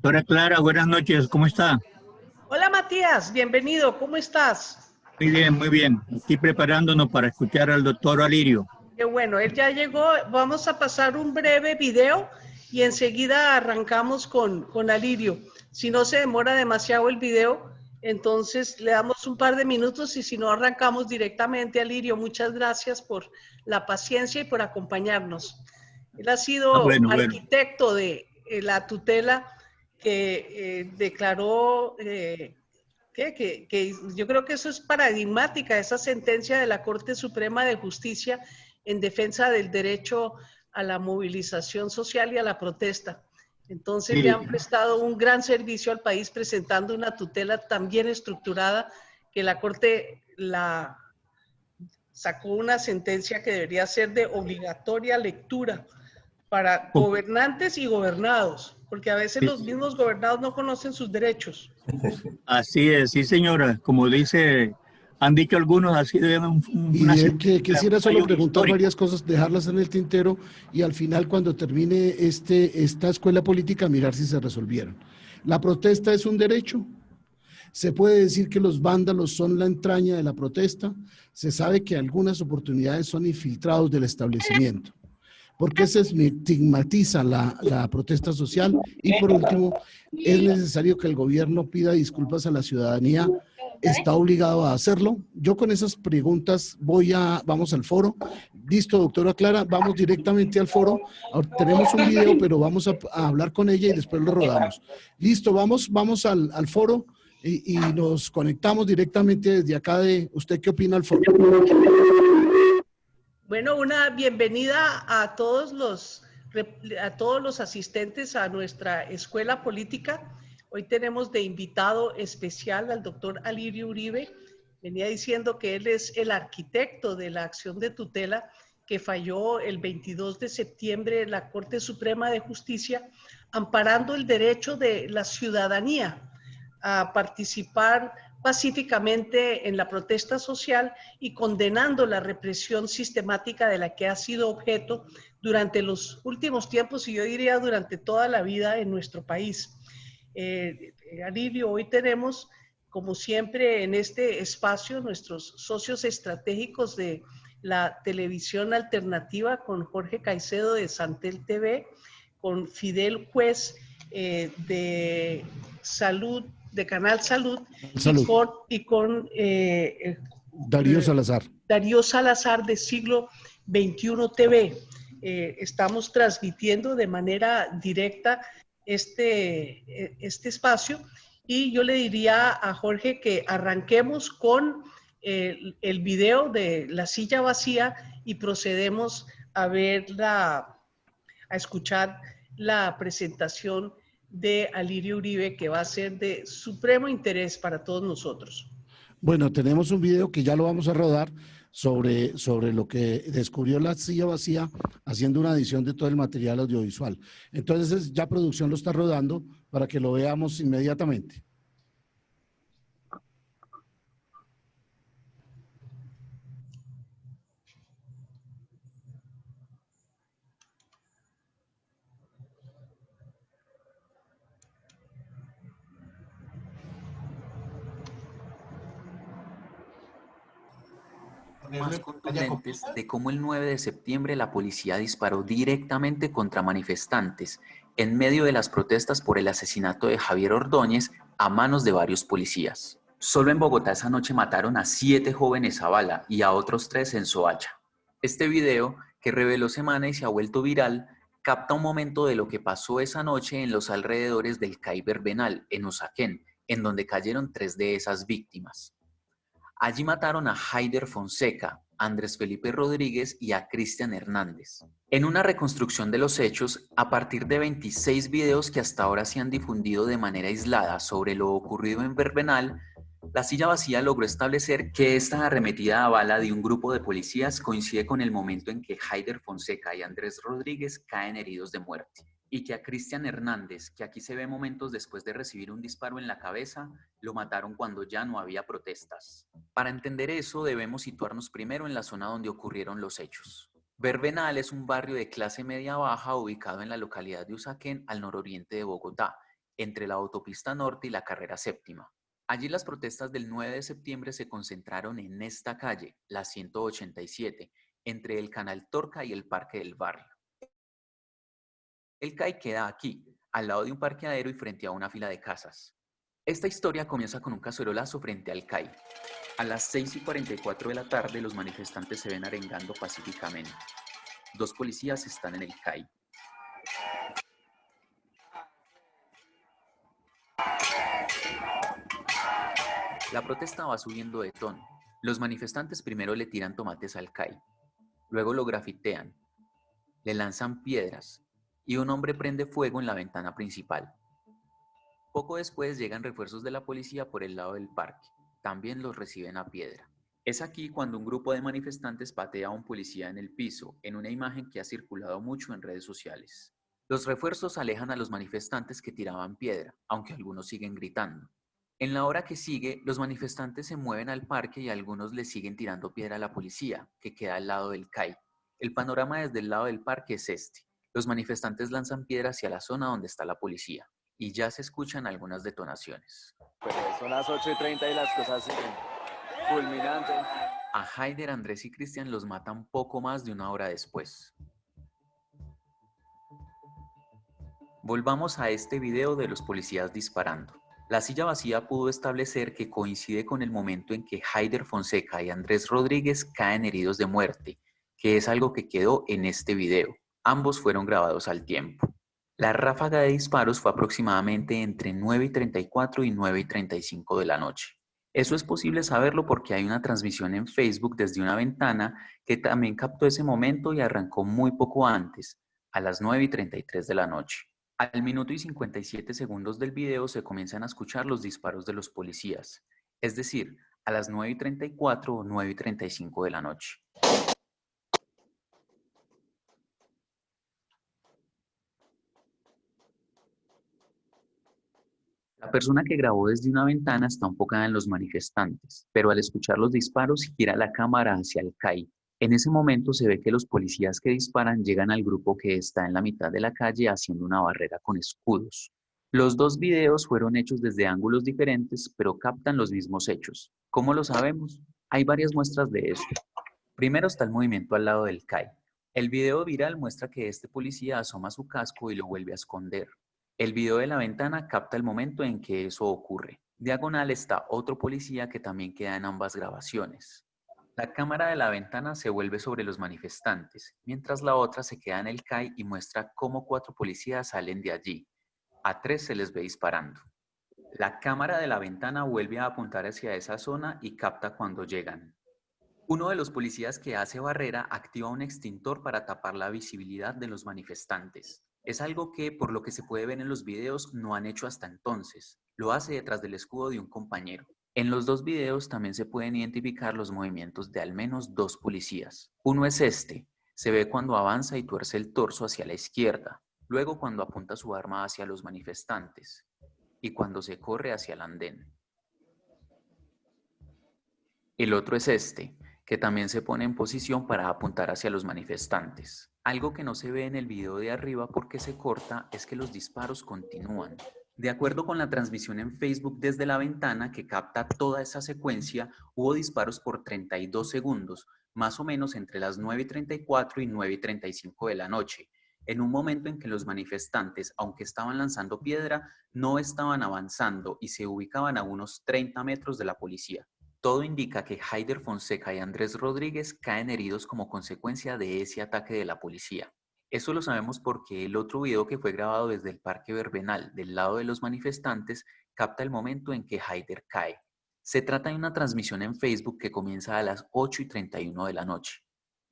Doctora Clara, buenas noches, ¿cómo está? Hola Matías, bienvenido, ¿cómo estás? Muy bien, muy bien. Aquí preparándonos para escuchar al doctor Alirio. Qué bueno, él ya llegó, vamos a pasar un breve video y enseguida arrancamos con Alirio. Si no se demora demasiado el video, entonces le damos un par de minutos y si no arrancamos directamente, Alirio. Muchas gracias por la paciencia y por acompañarnos. Él ha Ah, sido bueno, bueno. arquitecto de la tutela que declaró que yo creo que eso es paradigmática, esa sentencia de la Corte Suprema de Justicia en defensa del derecho a la movilización social y a la protesta. Entonces le Sí, han prestado un gran servicio al país presentando una tutela tan bien estructurada que la Corte la sacó una sentencia que debería ser de obligatoria lectura para com- gobernantes y gobernados, porque a veces los mismos gobernados no conocen sus derechos. así es, sí señora. Como dice, han dicho algunos, ha sido Y una que sentencia, un quisiera solo fallo preguntar histórico. varias cosas, dejarlas en el tintero y al final cuando termine esta escuela política mirar si se resolvieron. ¿La protesta es un derecho? ¿Se puede decir que los vándalos son la entraña de la protesta? Se sabe que algunas oportunidades son infiltrados del establecimiento. ¿Por qué se estigmatiza la protesta social? Y por último, ¿es necesario que el gobierno pida disculpas a la ciudadanía? ¿Está obligado a hacerlo? Yo con esas preguntas vamos al foro. Listo, doctora Clara, vamos directamente al foro. Ahora, tenemos un video, pero vamos a hablar con ella y después lo rodamos. Listo, vamos al foro y nos conectamos directamente desde acá de ¿usted qué opina al foro? Bueno, una bienvenida a todos los asistentes a nuestra escuela política. Hoy tenemos de invitado especial al doctor Alirio Uribe. Venía diciendo que él es el arquitecto de la acción de tutela que falló el 22 de septiembre en la Corte Suprema de Justicia, amparando el derecho de la ciudadanía a participar pacíficamente en la protesta social y condenando la represión sistemática de la que ha sido objeto durante los últimos tiempos y yo diría durante toda la vida en nuestro país. Alirio, hoy tenemos, como siempre en este espacio, nuestros socios estratégicos de la televisión alternativa con Jorge Caicedo de Santel TV, con Fidel Juez de Salud, de Canal Salud, Salud. y con Darío Salazar. Darío Salazar de Siglo XXI TV. Estamos transmitiendo de manera directa este espacio y yo le diría a Jorge que arranquemos con el video de La Silla Vacía y procedemos a a escuchar la presentación de Alirio Uribe, que va a ser de supremo interés para todos nosotros. Bueno, tenemos un video que ya lo vamos a rodar sobre lo que descubrió La Silla Vacía haciendo una edición de todo el material audiovisual. Entonces ya producción lo está rodando para que lo veamos inmediatamente. Más contundentes de cómo el 9 de septiembre la policía disparó directamente contra manifestantes en medio de las protestas por el asesinato de Javier Ordóñez a manos de varios policías. Solo en Bogotá esa noche mataron a 7 jóvenes a bala y a otros 3 en Soacha. Este video, que reveló Semana y se ha vuelto viral, capta un momento de lo que pasó esa noche en los alrededores del CAI Verbenal, en Usaquén, en donde cayeron 3 de esas víctimas. Allí mataron a Haider Fonseca, Andrés Felipe Rodríguez y a Cristian Hernández. En una reconstrucción de los hechos, a partir de 26 videos que hasta ahora se han difundido de manera aislada sobre lo ocurrido en Verbenal, La Silla Vacía logró establecer que esta arremetida a bala de un grupo de policías coincide con el momento en que Haider Fonseca y Andrés Rodríguez caen heridos de muerte, y que a Cristian Hernández, que aquí se ve momentos después de recibir un disparo en la cabeza, lo mataron cuando ya no había protestas. Para entender eso, debemos situarnos primero en la zona donde ocurrieron los hechos. Verbenal es un barrio de clase media-baja ubicado en la localidad de Usaquén, al nororiente de Bogotá, entre la autopista norte y la carrera séptima. Allí las protestas del 9 de septiembre se concentraron en esta calle, la 187, entre el Canal Torca y el Parque del Barrio. El CAI queda aquí, al lado de un parqueadero y frente a una fila de casas. Esta historia comienza con un cacerolazo frente al CAI. A las 6:44 de la tarde los manifestantes se ven arengando pacíficamente. 2 policías están en el CAI. La protesta va subiendo de tono. Los manifestantes primero le tiran tomates al CAI, luego lo grafitean, le lanzan piedras y un hombre prende fuego en la ventana principal. Poco después llegan refuerzos de la policía por el lado del parque. También los reciben a piedra. Es aquí cuando un grupo de manifestantes patea a un policía en el piso, en una imagen que ha circulado mucho en redes sociales. Los refuerzos alejan a los manifestantes que tiraban piedra, aunque algunos siguen gritando. En la hora que sigue, los manifestantes se mueven al parque y algunos le siguen tirando piedra a la policía, que queda al lado del CAI. El panorama desde el lado del parque es este. Los manifestantes lanzan piedra hacia la zona donde está la policía, y ya se escuchan algunas detonaciones. Pues son las 8:30 y las cosas siguen fulminantes. A Haider, Andrés y Cristian los matan poco más de una hora después. Volvamos a este video de los policías disparando. La silla vacía pudo establecer que coincide con el momento en que Haider Fonseca y Andrés Rodríguez caen heridos de muerte, que es algo que quedó en este video. Ambos fueron grabados al tiempo. La ráfaga de disparos fue aproximadamente entre 9:34 y 9:35 de la noche. Eso es posible saberlo porque hay una transmisión en Facebook desde una ventana que también captó ese momento y arrancó muy poco antes, a las 9:33 de la noche. Al minuto y 57 segundos del video se comienzan a escuchar los disparos de los policías, es decir, a las 9:34 o 9:35 de la noche. La persona que grabó desde una ventana está enfocada en los manifestantes, pero al escuchar los disparos gira la cámara hacia el CAI. En ese momento se ve que los policías que disparan llegan al grupo que está en la mitad de la calle haciendo una barrera con escudos. Los 2 videos fueron hechos desde ángulos diferentes, pero captan los mismos hechos. ¿Cómo lo sabemos? Hay varias muestras de esto. Primero está el movimiento al lado del CAI. El video viral muestra que este policía asoma su casco y lo vuelve a esconder. El video de la ventana capta el momento en que eso ocurre. Diagonal está otro policía que también queda en ambas grabaciones. La cámara de la ventana se vuelve sobre los manifestantes, mientras la otra se queda en el CAI y muestra cómo 4 policías salen de allí. A 3 se les ve disparando. La cámara de la ventana vuelve a apuntar hacia esa zona y capta cuando llegan. Uno de los policías que hace barrera activa un extintor para tapar la visibilidad de los manifestantes. Es algo que, por lo que se puede ver en los videos, no han hecho hasta entonces. Lo hace detrás del escudo de un compañero. En los 2 videos también se pueden identificar los movimientos de al menos 2 policías. Uno es este. Se ve cuando avanza y tuerce el torso hacia la izquierda. Luego cuando apunta su arma hacia los manifestantes. Y cuando se corre hacia el andén. El otro es este, que también se pone en posición para apuntar hacia los manifestantes. Algo que no se ve en el video de arriba porque se corta es que los disparos continúan. De acuerdo con la transmisión en Facebook desde la ventana que capta toda esa secuencia, hubo disparos por 32 segundos, más o menos entre las 9:34 y 9:35 de la noche, en un momento en que los manifestantes, aunque estaban lanzando piedra, no estaban avanzando y se ubicaban a unos 30 metros de la policía. Todo indica que Haider Fonseca y Andrés Rodríguez caen heridos como consecuencia de ese ataque de la policía. Eso lo sabemos porque el otro video que fue grabado desde el Parque Verbenal, del lado de los manifestantes, capta el momento en que Haider cae. Se trata de una transmisión en Facebook que comienza a las 8:31 de la noche.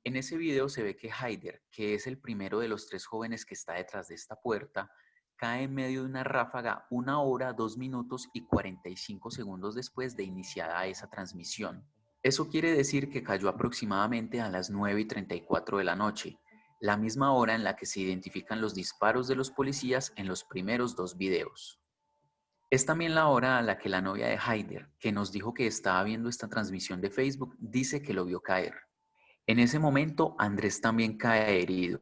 En ese video se ve que Haider, que es el primero de los 3 jóvenes que está detrás de esta puerta, cae en medio de una ráfaga 1 hora, 2 minutos y 45 segundos después de iniciada esa transmisión. Eso quiere decir que cayó aproximadamente a las 9:34 de la noche, la misma hora en la que se identifican los disparos de los policías en los primeros 2 videos. Es también la hora a la que la novia de Haider, que nos dijo que estaba viendo esta transmisión de Facebook, dice que lo vio caer. En ese momento, Andrés también cae herido.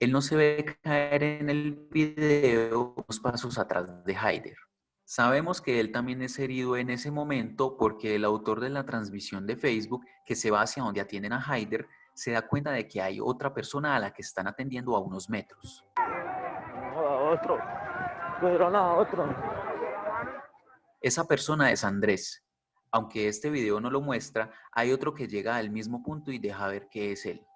Él no se ve caer en el video unos pasos atrás de Haider. Sabemos que él también es herido en ese momento porque el autor de la transmisión de Facebook, que se va hacia donde atienden a Haider, se da cuenta de que hay otra persona a la que están atendiendo a unos metros. Otro. Cogieron a otro. Esa persona es Andrés. Aunque este video no lo muestra, hay otro que llega al mismo punto y deja ver que es él.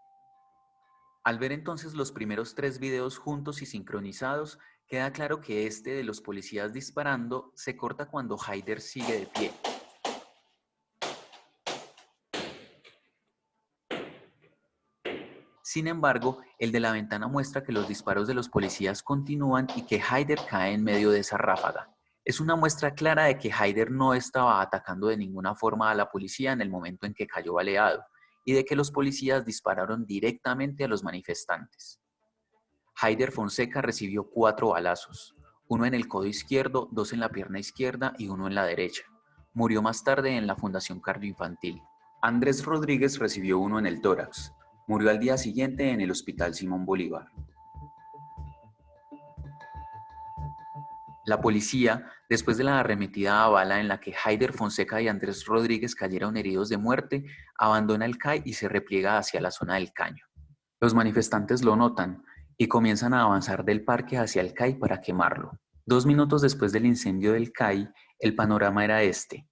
Al ver entonces los primeros 3 videos juntos y sincronizados, queda claro que este de los policías disparando se corta cuando Haider sigue de pie. Sin embargo, el de la ventana muestra que los disparos de los policías continúan y que Haider cae en medio de esa ráfaga. Es una muestra clara de que Haider no estaba atacando de ninguna forma a la policía en el momento en que cayó baleado, y de que los policías dispararon directamente a los manifestantes. Haider Fonseca recibió 4 balazos, uno en el codo izquierdo, 2 en la pierna izquierda y 1 en la derecha. Murió más tarde en la Fundación Cardioinfantil. Andrés Rodríguez recibió 1 en el tórax. Murió al día siguiente en el Hospital Simón Bolívar. La policía, después de la arremetida a bala en la que Haider Fonseca y Andrés Rodríguez cayeron heridos de muerte, abandona el CAI y se repliega hacia la zona del Caño. Los manifestantes lo notan y comienzan a avanzar del parque hacia el CAI para quemarlo. 2 minutos después del incendio del CAI, el panorama era este: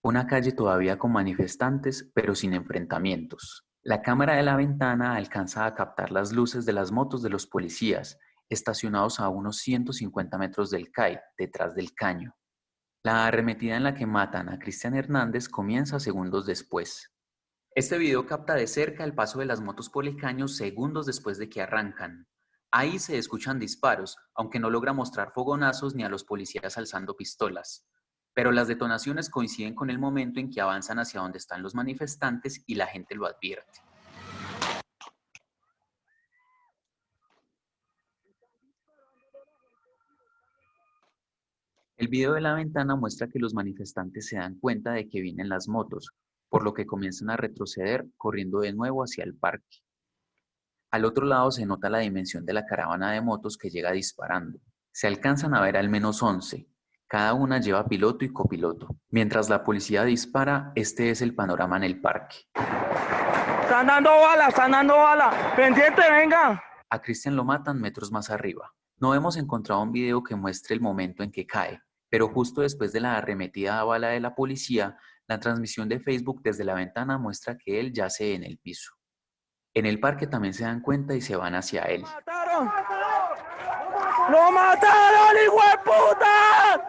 una calle todavía con manifestantes, pero sin enfrentamientos. La cámara de la ventana alcanza a captar las luces de las motos de los policías, estacionados a unos 150 metros del CAI, detrás del caño. La arremetida en la que matan a Cristian Hernández comienza segundos después. Este video capta de cerca el paso de las motos por el caño segundos después de que arrancan. Ahí se escuchan disparos, aunque no logra mostrar fogonazos ni a los policías alzando pistolas. Pero las detonaciones coinciden con el momento en que avanzan hacia donde están los manifestantes y la gente lo advierte. El video de la ventana muestra que los manifestantes se dan cuenta de que vienen las motos, por lo que comienzan a retroceder corriendo de nuevo hacia el parque. Al otro lado se nota la dimensión de la caravana de motos que llega disparando. Se alcanzan a ver al menos 11. Cada una lleva piloto y copiloto. Mientras la policía dispara, este es el panorama en el parque. Están dando balas, están dando balas. Pendiente, venga. A Cristian lo matan metros más arriba. No hemos encontrado un video que muestre el momento en que cae, pero justo después de la arremetida a bala de la policía, la transmisión de Facebook desde la ventana muestra que él yace en el piso. En el parque también se dan cuenta y se van hacia él. ¡Lo mataron! ¡Lo mataron, hijo de puta!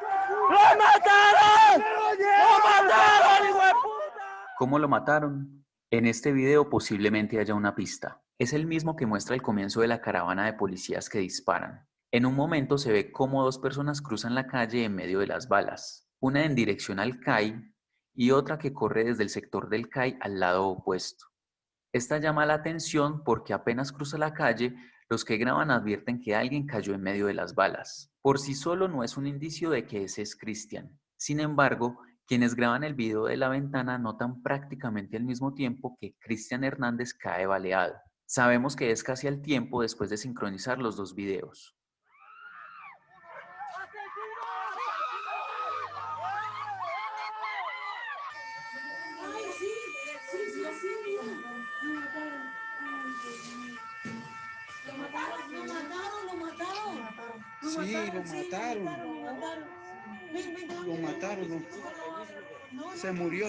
¡Lo mataron! ¡Lo mataron, hijo de puta! ¿Cómo lo mataron? En este video posiblemente haya una pista. Es el mismo que muestra el comienzo de la caravana de policías que disparan. En un momento se ve cómo 2 personas cruzan la calle en medio de las balas, una en dirección al CAI y otra que corre desde el sector del CAI al lado opuesto. Esta llama la atención porque apenas cruza la calle, los que graban advierten que alguien cayó en medio de las balas. Por sí solo no es un indicio de que ese es Cristian. Sin embargo, quienes graban el video de la ventana notan prácticamente al mismo tiempo que Cristian Hernández cae baleado. Sabemos que es casi al tiempo después de sincronizar los 2 videos. Sí, lo mataron. Lo mataron. Se murió.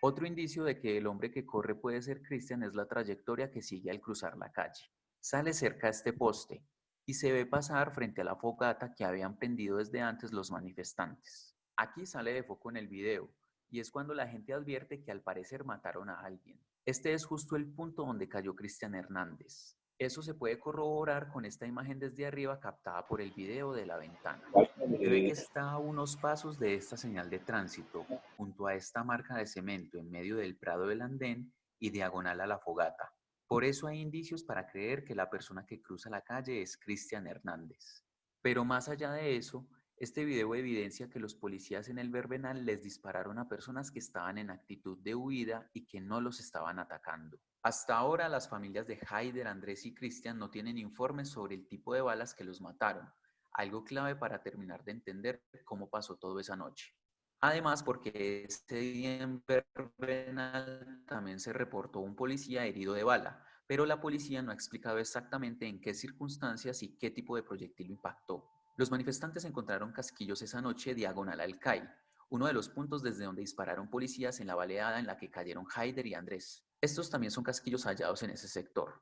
Otro indicio de que el hombre que corre puede ser Cristian es la trayectoria que sigue al cruzar la calle. Sale cerca a este poste y se ve pasar frente a la fogata que habían prendido desde antes los manifestantes. Aquí sale de foco en el video y es cuando la gente advierte que al parecer mataron a alguien. Este es justo el punto donde cayó Cristian Hernández. Eso se puede corroborar con esta imagen desde arriba captada por el video de la ventana. Se ve que está a unos pasos de esta señal de tránsito, junto a esta marca de cemento en medio del prado del andén y diagonal a la fogata. Por eso hay indicios para creer que la persona que cruza la calle es Cristian Hernández. Pero más allá de eso, este video evidencia que los policías en el Verbenal les dispararon a personas que estaban en actitud de huida y que no los estaban atacando. Hasta ahora, las familias de Haider, Andrés y Cristian no tienen informes sobre el tipo de balas que los mataron, algo clave para terminar de entender cómo pasó todo esa noche. Además, porque ese día en Verbenal también se reportó un policía herido de bala, pero la policía no ha explicado exactamente en qué circunstancias y qué tipo de proyectil lo impactó. Los manifestantes encontraron casquillos esa noche diagonal al CAI, uno de los puntos desde donde dispararon policías en la baleada en la que cayeron Haider y Andrés. Estos también son casquillos hallados en ese sector.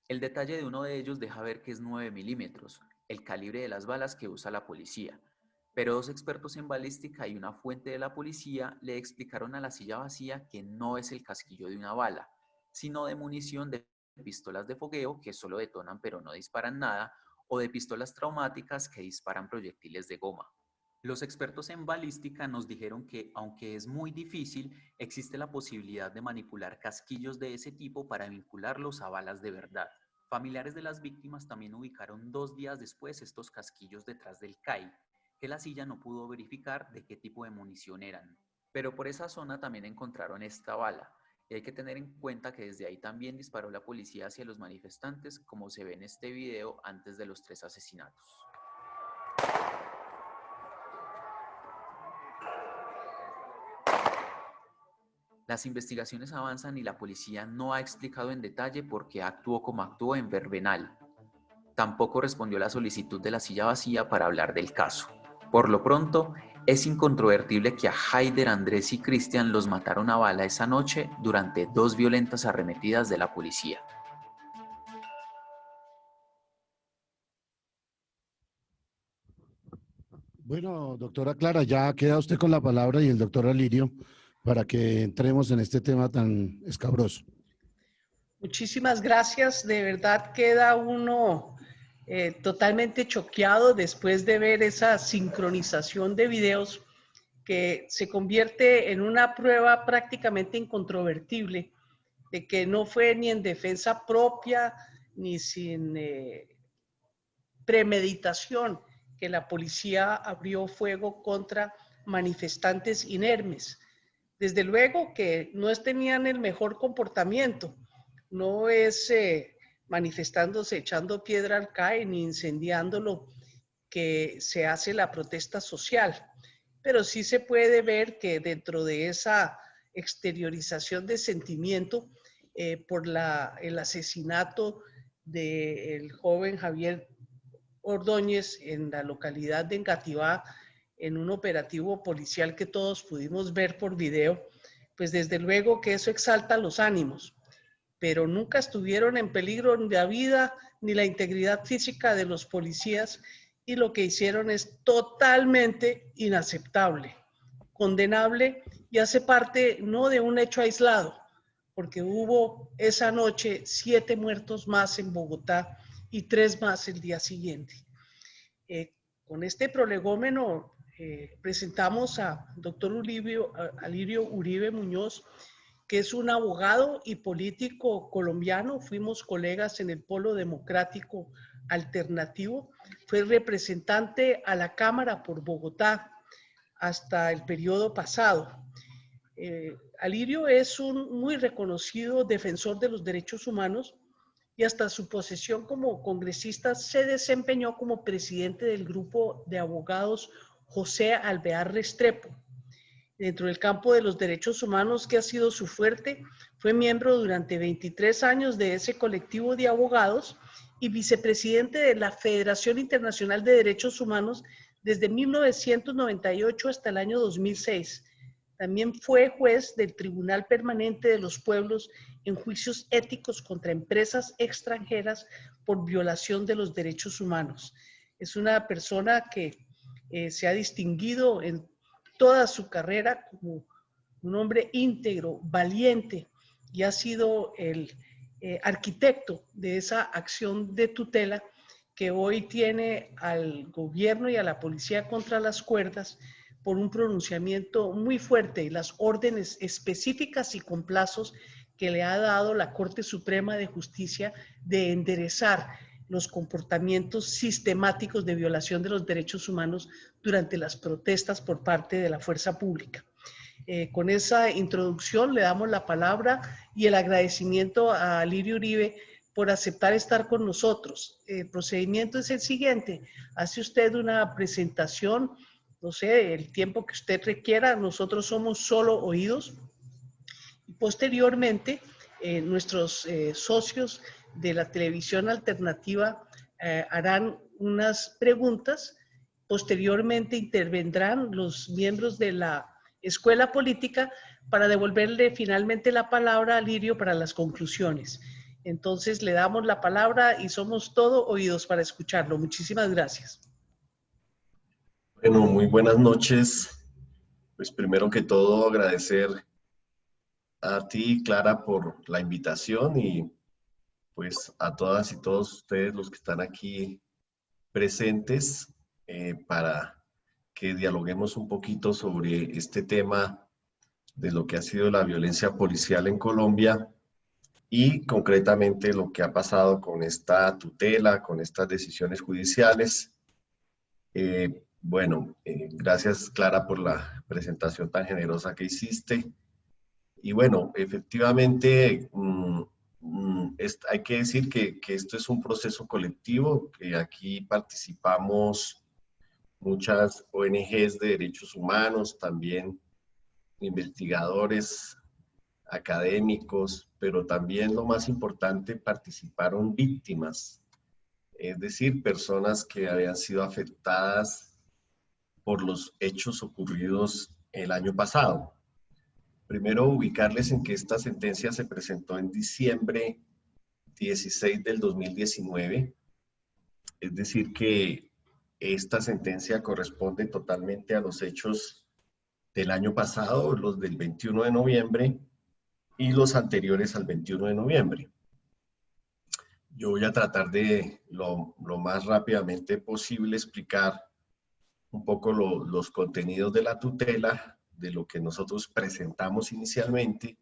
El detalle de uno de ellos deja ver que es 9 milímetros, el calibre de las balas que usa la policía. Pero dos expertos en balística y una fuente de la policía le explicaron a La Silla Vacía que no es el casquillo de una bala, sino de munición de pistolas de fogueo que solo detonan pero no disparan nada, o de pistolas traumáticas que disparan proyectiles de goma. Los expertos en balística nos dijeron que, aunque es muy difícil, existe la posibilidad de manipular casquillos de ese tipo para vincularlos a balas de verdad. Familiares de las víctimas también ubicaron 2 días después estos casquillos detrás del CAI, que La Silla no pudo verificar de qué tipo de munición eran. Pero por esa zona también encontraron esta bala, y hay que tener en cuenta que desde ahí también disparó la policía hacia los manifestantes, como se ve en este video antes de los 3 asesinatos. Las investigaciones avanzan y la policía no ha explicado en detalle por qué actuó como actuó en Verbenal. Tampoco respondió la solicitud de La Silla Vacía para hablar del caso. Por lo pronto, es incontrovertible que a Haider, Andrés y Cristian los mataron a bala esa noche durante 2 violentas arremetidas de la policía. Bueno, doctora Clara, ya queda usted con la palabra y el doctor Alirio para que entremos en este tema tan escabroso. Muchísimas gracias. De verdad queda uno totalmente choqueado después de ver esa sincronización de videos que se convierte en una prueba prácticamente incontrovertible de que no fue ni en defensa propia ni sin premeditación que la policía abrió fuego contra manifestantes inermes. Desde luego que no tenían el mejor comportamiento, no es manifestándose, echando piedra al CAE ni incendiándolo que se hace la protesta social, pero sí se puede ver que dentro de esa exteriorización de sentimiento por el asesinato del joven Javier Ordóñez en la localidad de Engativá, en un operativo policial que todos pudimos ver por video, pues desde luego que eso exalta los ánimos, pero nunca estuvieron en peligro ni la vida ni la integridad física de los policías, y lo que hicieron es totalmente inaceptable, condenable, y hace parte no de un hecho aislado, porque hubo esa noche 7 muertos más en Bogotá y 3 más el día siguiente. Con este prolegómeno presentamos a doctor Alirio Uribe Muñoz, que es un abogado y político colombiano. Fuimos colegas en el Polo Democrático Alternativo. Fue representante a la Cámara por Bogotá hasta el periodo pasado. Alirio es un muy reconocido defensor de los derechos humanos y hasta su posesión como congresista se desempeñó como presidente del grupo de abogados José Alvear Restrepo. Dentro del campo de los derechos humanos, que ha sido su fuerte, fue miembro durante 23 años de ese colectivo de abogados y vicepresidente de la Federación Internacional de Derechos Humanos desde 1998 hasta el año 2006. También fue juez del Tribunal Permanente de los Pueblos en juicios éticos contra empresas extranjeras por violación de los derechos humanos. Es una persona que se ha distinguido en toda su carrera como un hombre íntegro, valiente, y ha sido el arquitecto de esa acción de tutela que hoy tiene al gobierno y a la policía contra las cuerdas por un pronunciamiento muy fuerte y las órdenes específicas y con plazos que le ha dado la Corte Suprema de Justicia de enderezar los comportamientos sistemáticos de violación de los derechos humanos durante las protestas por parte de la fuerza pública. Con esa introducción le damos la palabra y el agradecimiento a Alirio Uribe por aceptar estar con nosotros. El procedimiento es el siguiente: hace usted una presentación, no sé, el tiempo que usted requiera, nosotros somos solo oídos. Y posteriormente, nuestros socios de la televisión alternativa harán unas preguntas. Posteriormente intervendrán los miembros de la Escuela Política para devolverle finalmente la palabra a Lirio para las conclusiones. Entonces le damos la palabra y somos todo oídos para escucharlo. Muchísimas gracias. Bueno, muy buenas noches. Pues primero que todo agradecer a ti, Clara, por la invitación y pues a todas y todos ustedes los que están aquí presentes para que dialoguemos un poquito sobre este tema de lo que ha sido la violencia policial en Colombia y concretamente lo que ha pasado con esta tutela, con estas decisiones judiciales. Gracias, Clara, por la presentación tan generosa que hiciste. Y bueno, efectivamente, hay que decir que esto es un proceso colectivo, que aquí participamos muchas ONGs de derechos humanos, también investigadores, académicos, pero también lo más importante, participaron víctimas, es decir, personas que habían sido afectadas por los hechos ocurridos el año pasado. Primero, ubicarles en que esta sentencia se presentó en diciembre 16 del 2019, es decir que esta sentencia corresponde totalmente a los hechos del año pasado, los del 21 de noviembre y los anteriores al 21 de noviembre. Yo voy a tratar de lo más rápidamente posible explicar un poco los contenidos de la tutela, de lo que nosotros presentamos inicialmente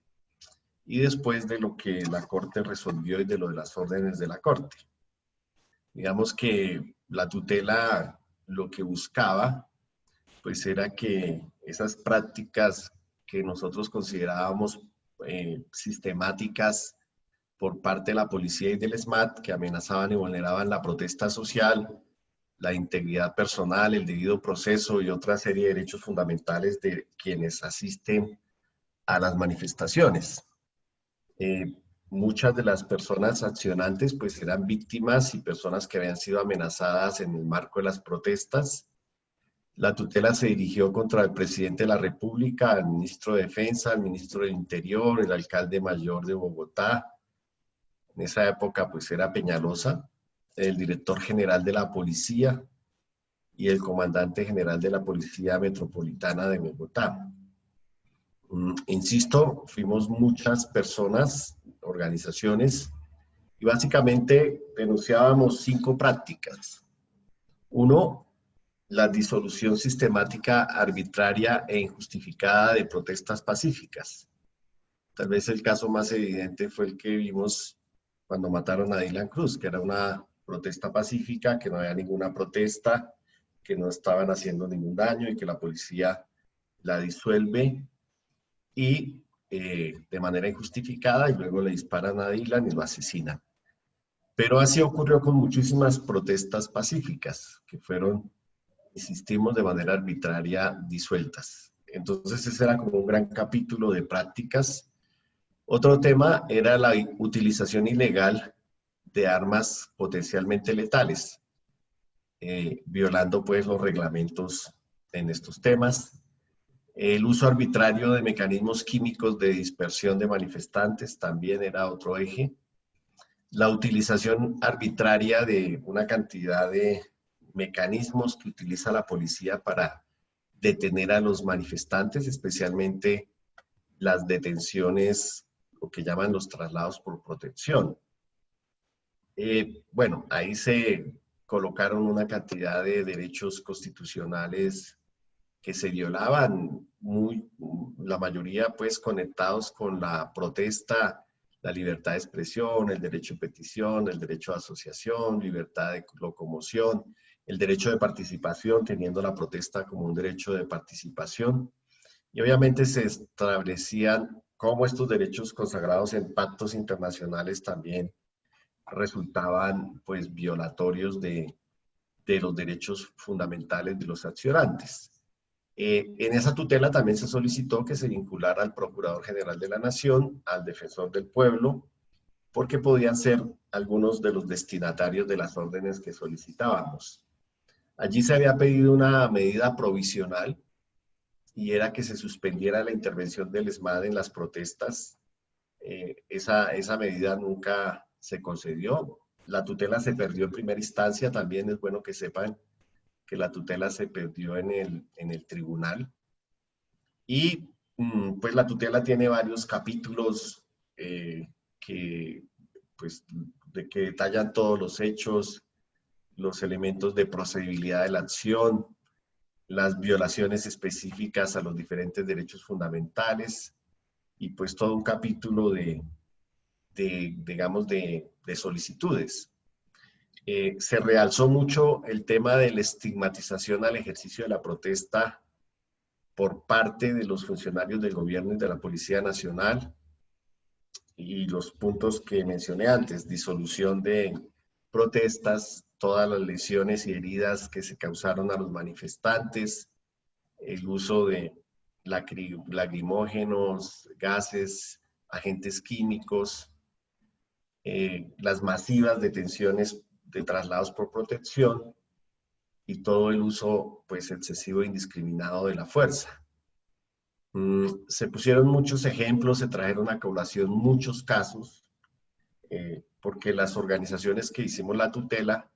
y después de lo que la Corte resolvió y de lo de las órdenes de la Corte. Digamos que la tutela lo que buscaba pues era que esas prácticas que nosotros considerábamos sistemáticas por parte de la policía y del SMAT, que amenazaban y vulneraban la protesta social, la integridad personal, el debido proceso y otra serie de derechos fundamentales de quienes asisten a las manifestaciones. Muchas de las personas accionantes pues eran víctimas y personas que habían sido amenazadas en el marco de las protestas. La tutela se dirigió contra el presidente de la República, al ministro de Defensa, al ministro del Interior, el alcalde mayor de Bogotá. En esa época pues era Peñalosa, el director general de la policía y el comandante general de la Policía Metropolitana de Bogotá. Insisto, fuimos muchas personas, organizaciones, y básicamente denunciábamos 5 prácticas. 1, la disolución sistemática, arbitraria e injustificada de protestas pacíficas. Tal vez el caso más evidente fue el que vimos cuando mataron a Dylan Cruz, que era una protesta pacífica, que no había ninguna protesta, que no estaban haciendo ningún daño y que la policía la disuelve y de manera injustificada y luego le disparan a Dylan y lo asesinan. Pero así ocurrió con muchísimas protestas pacíficas que fueron, insistimos, de manera arbitraria disueltas. Entonces ese era como un gran capítulo de prácticas. Otro tema era la utilización ilegal de armas potencialmente letales, violando pues los reglamentos en estos temas. El uso arbitrario de mecanismos químicos de dispersión de manifestantes también era otro eje. La utilización arbitraria de una cantidad de mecanismos que utiliza la policía para detener a los manifestantes, especialmente las detenciones, lo que llaman los traslados por protección. Bueno, ahí se colocaron una cantidad de derechos constitucionales que se violaban, la mayoría pues conectados con la protesta, la libertad de expresión, el derecho de petición, el derecho de asociación, libertad de locomoción, el derecho de participación, teniendo la protesta como un derecho de participación, Y obviamente se establecían cómo estos derechos consagrados en pactos internacionales también resultaban pues violatorios de los derechos fundamentales de los accionantes. En esa tutela también se solicitó que se vinculara al Procurador General de la Nación, al Defensor del Pueblo, porque podían ser algunos de los destinatarios de las órdenes que solicitábamos. Allí se había pedido una medida provisional y era que se suspendiera la intervención del ESMAD en las protestas. Esa medida nunca se concedió. La tutela se perdió en primera instancia, también es bueno que sepan que la tutela se perdió en el tribunal. Y pues la tutela tiene varios capítulos que detallan todos los hechos, los elementos de procedibilidad de la acción, las violaciones específicas a los diferentes derechos fundamentales y pues todo un capítulo digamos, de solicitudes. Se realzó mucho el tema de la estigmatización al ejercicio de la protesta por parte de los funcionarios del gobierno y de la Policía Nacional y los puntos que mencioné antes, disolución de protestas, todas las lesiones y heridas que se causaron a los manifestantes, el uso de lacrimógenos, gases, agentes químicos, las masivas detenciones de traslados por protección y todo el uso pues excesivo e indiscriminado de la fuerza. Se pusieron muchos ejemplos, se trajeron a colación muchos casos, porque las organizaciones que hicimos la tutela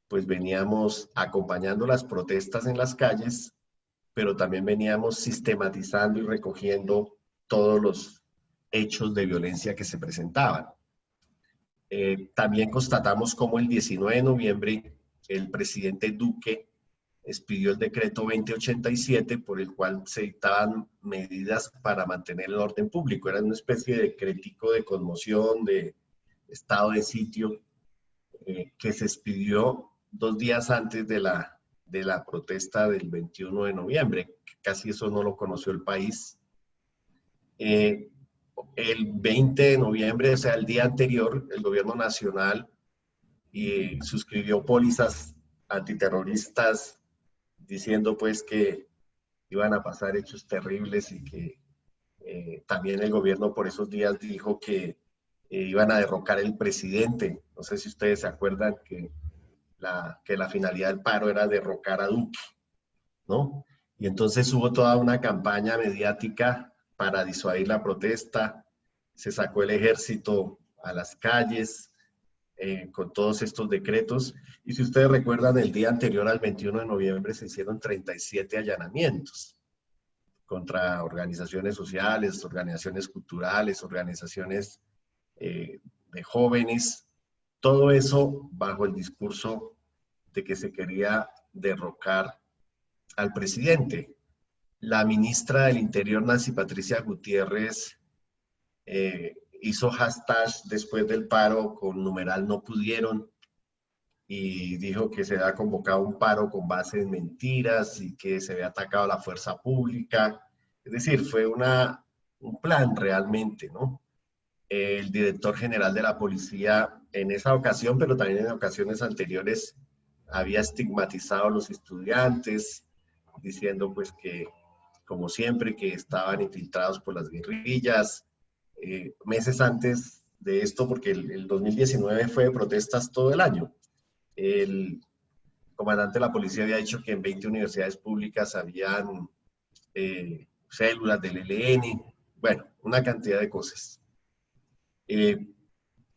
pues veníamos acompañando las protestas en las calles, pero también veníamos sistematizando y recogiendo todos los hechos de violencia que se presentaban. También constatamos cómo el 19 de noviembre el presidente Duque expidió el decreto 2087 por el cual se dictaban medidas para mantener el orden público. Era una especie de decretico de conmoción, de estado de sitio, que se expidió 2 días antes de la protesta del 21 de noviembre. Casi eso no lo conoció el país. El 20 de noviembre, o sea, el día anterior, el gobierno nacional suscribió pólizas antiterroristas diciendo pues que iban a pasar hechos terribles y que también el gobierno por esos días dijo que iban a derrocar el presidente. No sé si ustedes se acuerdan que la finalidad del paro era derrocar a Duque, ¿no? Y entonces hubo toda una campaña mediática para disuadir la protesta, se sacó el ejército a las calles con todos estos decretos, y si ustedes recuerdan, el día anterior al 21 de noviembre se hicieron 37 allanamientos contra organizaciones sociales, organizaciones culturales, organizaciones de jóvenes, todo eso bajo el discurso de que se quería derrocar al presidente. La ministra del Interior, Nancy Patricia Gutiérrez, hizo hashtag después del paro con numeral no pudieron y dijo que se había convocado un paro con base en mentiras y que se había atacado a la fuerza pública. Es decir, fue un plan realmente, ¿no? El director general de la policía en esa ocasión, pero también en ocasiones anteriores, había estigmatizado a los estudiantes, diciendo pues que, como siempre, que estaban infiltrados por las guerrillas. Meses antes de esto, porque el 2019 fue de protestas todo el año, el comandante de la policía había dicho que en 20 universidades públicas habían células del ELN, bueno, una cantidad de cosas.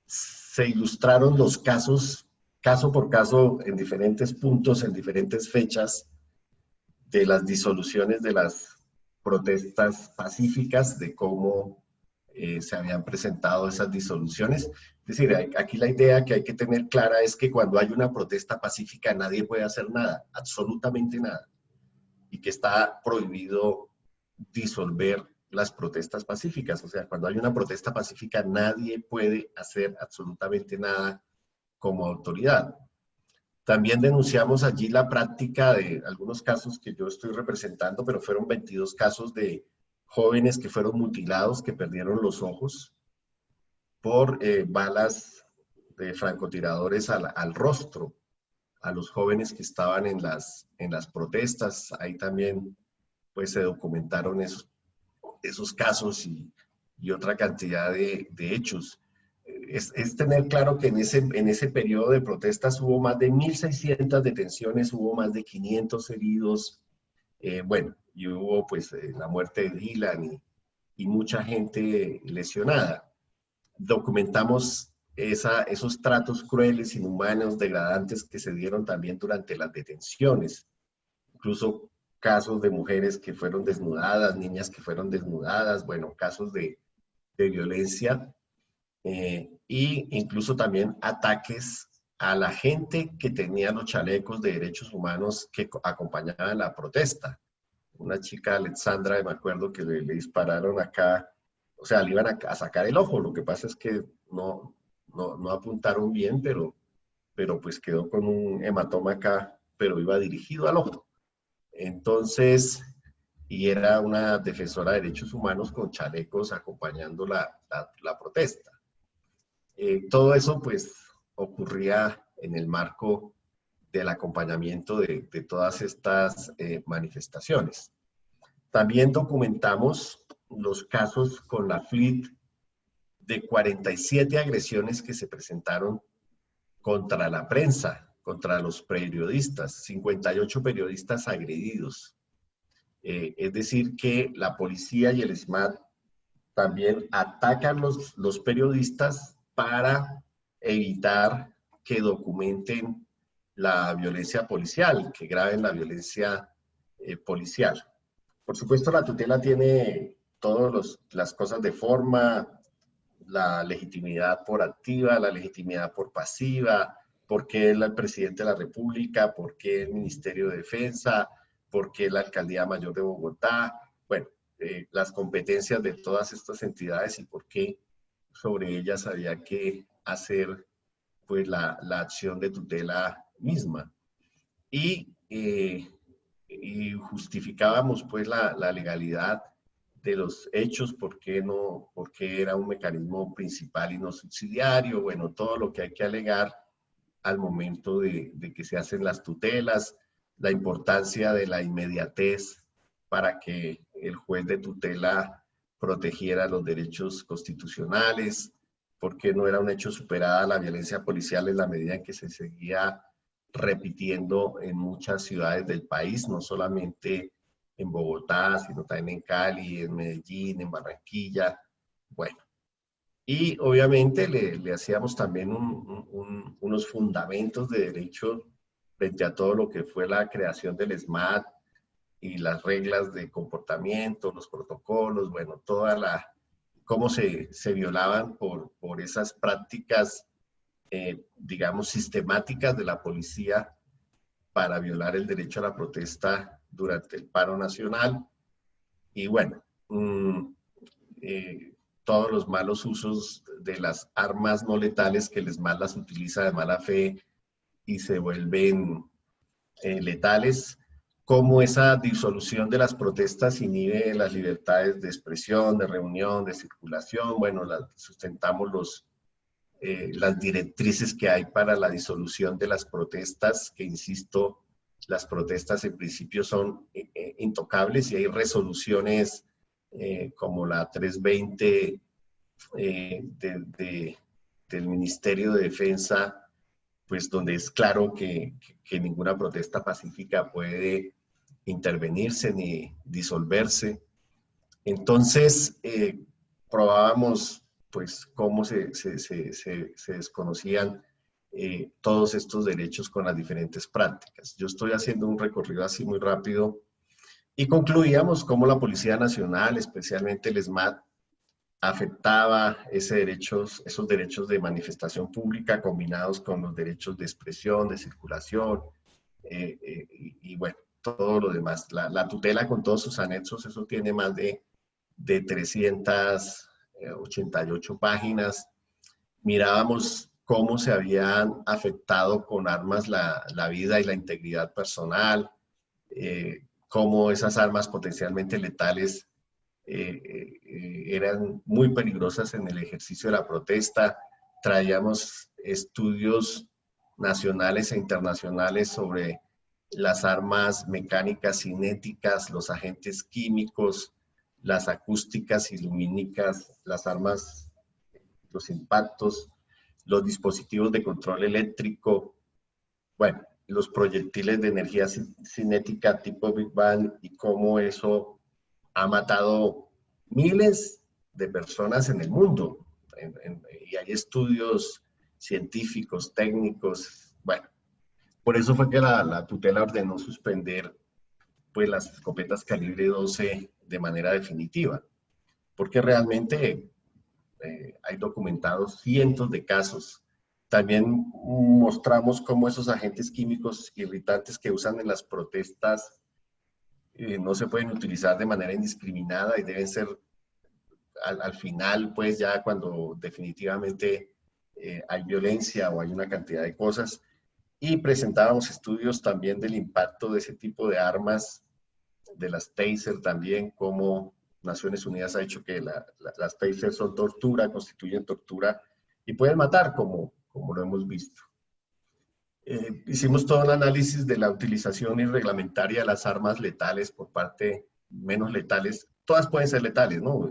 Se ilustraron los casos, caso por caso, en diferentes puntos, en diferentes fechas, de las disoluciones de las protestas pacíficas, de cómo se habían presentado esas disoluciones. Es decir, aquí la idea que hay que tener clara es que cuando hay una protesta pacífica nadie puede hacer nada, absolutamente nada, y que está prohibido disolver las protestas pacíficas. O sea, cuando hay una protesta pacífica nadie puede hacer absolutamente nada como autoridad. También denunciamos allí la práctica de algunos casos que yo estoy representando, pero fueron 22 casos de jóvenes que fueron mutilados, que perdieron los ojos por balas de francotiradores al rostro, a los jóvenes que estaban en las protestas. Ahí también pues se documentaron esos casos y otra cantidad de hechos. Es tener claro que en ese periodo de protestas hubo más de 1.600 detenciones, hubo más de 500 heridos, bueno, y hubo pues la muerte de Dylan y mucha gente lesionada. Documentamos esos tratos crueles, inhumanos, degradantes que se dieron también durante las detenciones. Incluso casos de mujeres que fueron desnudadas, niñas que fueron desnudadas, bueno, casos de violencia. Y incluso también ataques a la gente que tenía los chalecos de derechos humanos que acompañaban la protesta. Una chica, Alexandra, me acuerdo que le dispararon acá, o sea, le iban a sacar el ojo. Lo que pasa es que no apuntaron bien, pero pues quedó con un hematoma acá, pero iba dirigido al ojo. Entonces, y era una defensora de derechos humanos con chalecos acompañando la protesta. Todo eso pues ocurría en el marco del acompañamiento de todas estas manifestaciones. También documentamos los casos con la FLIT de 47 agresiones que se presentaron contra la prensa, contra los periodistas, 58 periodistas agredidos. Es decir, que la policía y el SMAT también atacan los periodistas para evitar que documenten la violencia policial, que graben la violencia policial. Por supuesto, la tutela tiene todas las cosas de forma, la legitimidad por activa, la legitimidad por pasiva, por qué el presidente de la República, por qué el Ministerio de Defensa, por qué la Alcaldía Mayor de Bogotá, bueno, las competencias de todas estas entidades y por qué sobre ellas había que hacer pues la acción de tutela misma. Y justificábamos pues la legalidad de los hechos, por qué era un mecanismo principal y no subsidiario, bueno, todo lo que hay que alegar al momento de que se hacen las tutelas, la importancia de la inmediatez para que el juez de tutela protegiera los derechos constitucionales, porque no era un hecho superada la violencia policial en la medida en que se seguía repitiendo en muchas ciudades del país, no solamente en Bogotá, sino también en Cali, en Medellín, en Barranquilla, bueno. Y obviamente le hacíamos también unos fundamentos de derecho frente a todo lo que fue la creación del SMAT y las reglas de comportamiento, los protocolos, bueno, cómo se violaban por esas prácticas, digamos, sistemáticas de la policía para violar el derecho a la protesta durante el paro nacional. Y bueno, todos los malos usos de las armas no letales que el SMAT las utiliza de mala fe y se vuelven letales, cómo esa disolución de las protestas inhibe las libertades de expresión, de reunión, de circulación. Bueno, sustentamos las directrices que hay para la disolución de las protestas, que insisto, las protestas en principio son intocables y hay resoluciones como la 320 del Ministerio de Defensa, pues donde es claro que ninguna protesta pacífica puede intervenirse ni disolverse. Entonces, probábamos pues cómo se desconocían todos estos derechos con las diferentes prácticas. Yo estoy haciendo un recorrido así muy rápido y concluíamos cómo la Policía Nacional, especialmente el SMAT, afectaba esos derechos de manifestación pública combinados con los derechos de expresión, de circulación y bueno, todo lo demás. La tutela con todos sus anexos, eso tiene más de 388 páginas. Mirábamos cómo se habían afectado con armas la vida y la integridad personal, cómo esas armas potencialmente letales eran muy peligrosas en el ejercicio de la protesta. Traíamos estudios nacionales e internacionales sobre las armas mecánicas cinéticas, los agentes químicos, las acústicas y lumínicas, las armas, los impactos, los dispositivos de control eléctrico, bueno, los proyectiles de energía cinética tipo Big Bang y cómo eso ha matado miles de personas en el mundo. Y hay estudios científicos, técnicos, bueno. Por eso fue que la tutela ordenó suspender pues, las escopetas calibre 12 de manera definitiva, porque realmente hay documentados cientos de casos. También mostramos cómo esos agentes químicos irritantes que usan en las protestas no se pueden utilizar de manera indiscriminada y deben ser al final, pues ya cuando definitivamente hay violencia o hay una cantidad de cosas. Y presentábamos estudios también del impacto de ese tipo de armas, de las taser también, como Naciones Unidas ha dicho que las taser son tortura, constituyen tortura y pueden matar, como lo hemos visto. Hicimos todo un análisis de la utilización irreglamentaria de las armas letales por parte menos letales. Todas pueden ser letales, ¿no?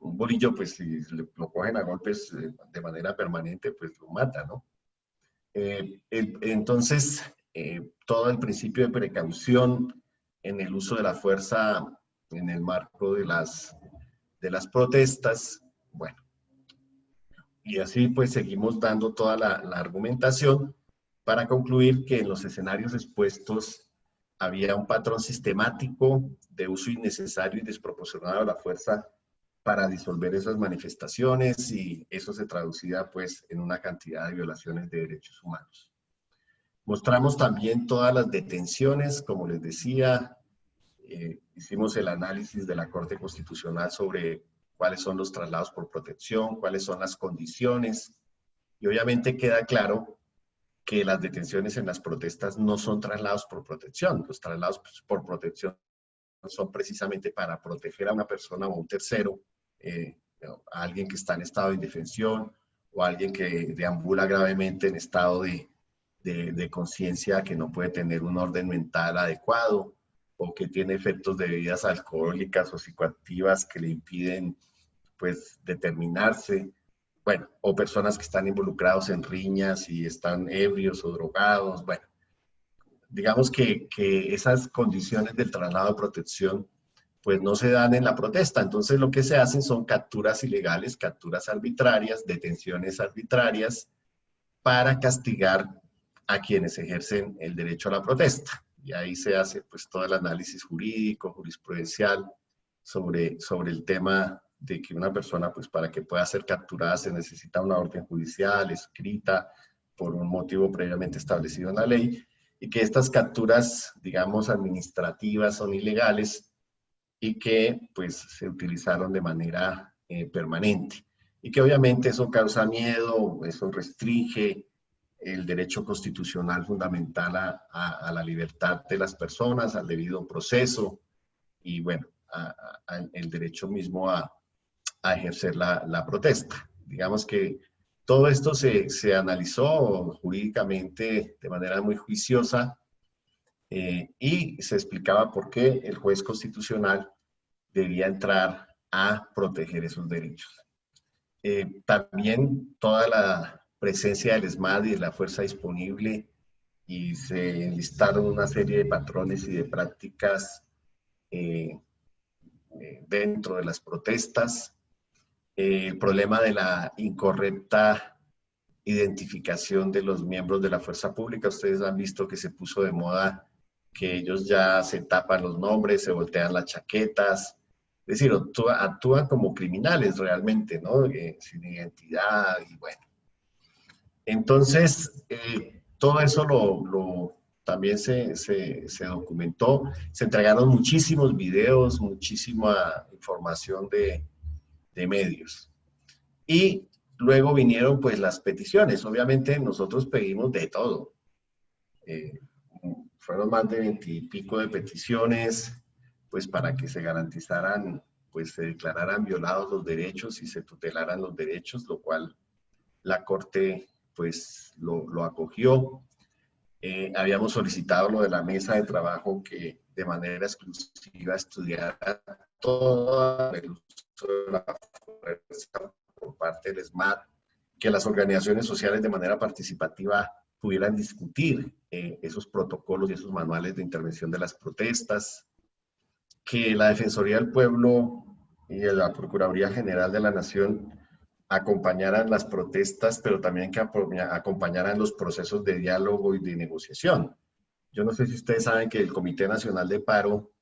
Un bolillo, pues si lo cogen a golpes de manera permanente, pues lo mata, ¿no? Entonces, todo el principio de precaución en el uso de la fuerza en el marco de las protestas, bueno, y así pues seguimos dando toda la argumentación para concluir que en los escenarios expuestos había un patrón sistemático de uso innecesario y desproporcionado de la fuerza para disolver esas manifestaciones y eso se traducía pues en una cantidad de violaciones de derechos humanos. Mostramos también todas las detenciones, como les decía, hicimos el análisis de la Corte Constitucional sobre cuáles son los traslados por protección, cuáles son las condiciones y obviamente queda claro que las detenciones en las protestas no son traslados por protección, los traslados por protección son precisamente para proteger a una persona o a un tercero, a alguien que está en estado de indefensión o a alguien que deambula gravemente en estado de conciencia que no puede tener un orden mental adecuado o que tiene efectos de bebidas alcohólicas o psicoactivas que le impiden pues determinarse, bueno, o personas que están involucrados en riñas y están ebrios o drogados, bueno. Digamos que esas condiciones del traslado de protección pues no se dan en la protesta. Entonces lo que se hacen son capturas ilegales, capturas arbitrarias, detenciones arbitrarias para castigar a quienes ejercen el derecho a la protesta. Y ahí se hace pues todo el análisis jurídico, jurisprudencial sobre el tema de que una persona pues para que pueda ser capturada se necesita una orden judicial escrita por un motivo previamente establecido en la ley y que estas capturas, digamos, administrativas son ilegales y que pues se utilizaron de manera permanente y que obviamente eso causa miedo, eso restringe el derecho constitucional fundamental a la libertad de las personas, al debido proceso y bueno, el derecho mismo a ejercer la protesta. Digamos que todo esto se analizó jurídicamente de manera muy juiciosa y se explicaba por qué el juez constitucional debía entrar a proteger esos derechos. También toda la presencia del ESMAD y de la fuerza disponible y se enlistaron una serie de patrones y de prácticas dentro de las protestas. El problema de la incorrecta identificación de los miembros de la fuerza pública. Ustedes han visto que se puso de moda que ellos ya se tapan los nombres, se voltean las chaquetas, es decir, actúan como criminales realmente, ¿no? Sin identidad y bueno. Entonces, todo eso también se documentó, se entregaron muchísimos videos, muchísima información de medios. Y luego vinieron pues las peticiones. Obviamente nosotros pedimos de todo. Fueron más de 20 y pico de peticiones pues para que se garantizaran pues se declararan violados los derechos y se tutelaran los derechos, lo cual la Corte pues lo acogió. Habíamos solicitado lo de la mesa de trabajo que de manera exclusiva estudiara todo el uso de la fuerza por parte del SMAT, que las organizaciones sociales de manera participativa pudieran discutir esos protocolos y esos manuales de intervención de las protestas, que la Defensoría del Pueblo y la Procuraduría General de la Nación acompañaran las protestas, pero también que acompañaran los procesos de diálogo y de negociación. Yo no sé si ustedes saben que el Comité Nacional de Paro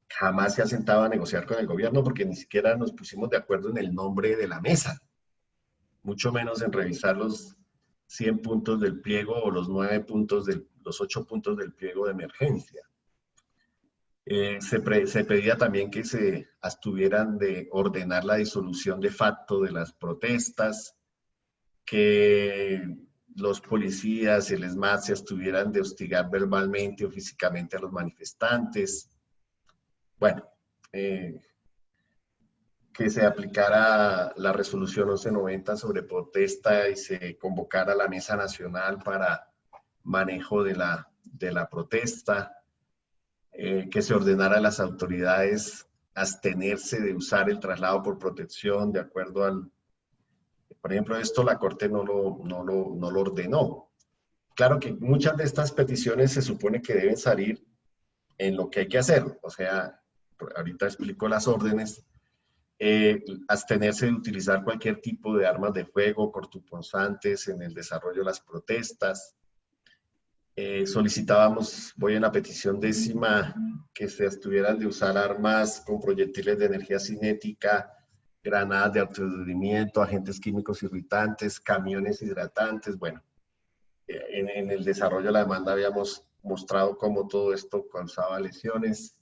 jamás se ha sentado a negociar con el gobierno porque ni siquiera nos pusimos de acuerdo en el nombre de la mesa, mucho menos en revisar los 100 puntos del pliego o los 8 puntos del pliego de emergencia. Se pedía también que se abstuvieran de ordenar la disolución de facto de las protestas, que los policías y el SMAT se abstuvieran de hostigar verbalmente o físicamente a los manifestantes. Bueno, que se aplicara la resolución 1190 sobre protesta y se convocara la Mesa Nacional para manejo de la protesta. Que se ordenara a las autoridades abstenerse de usar el traslado por protección de acuerdo al... Por ejemplo, esto la Corte no lo ordenó. Claro que muchas de estas peticiones se supone que deben salir en lo que hay que hacer. O sea, ahorita explico las órdenes. Abstenerse de utilizar cualquier tipo de armas de fuego, cortopunzantes en el desarrollo de las protestas. Solicitábamos, voy en la petición 10ª, que se abstuvieran de usar armas con proyectiles de energía cinética, granadas de autodestruimiento, agentes químicos irritantes, camiones hidratantes. Bueno, en el desarrollo de la demanda habíamos mostrado cómo todo esto causaba lesiones.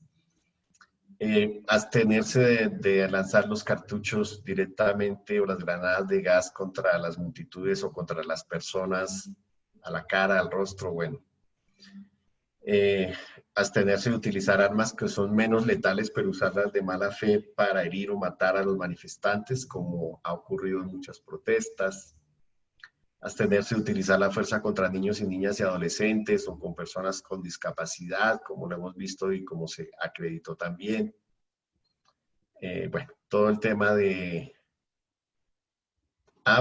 Abstenerse de lanzar los cartuchos directamente o las granadas de gas contra las multitudes o contra las personas, a la cara, al rostro, bueno. Abstenerse de utilizar armas que son menos letales, pero usarlas de mala fe para herir o matar a los manifestantes, como ha ocurrido en muchas protestas. Abstenerse de utilizar la fuerza contra niños y niñas y adolescentes o con personas con discapacidad, como lo hemos visto y como se acreditó también. Bueno, todo el tema de...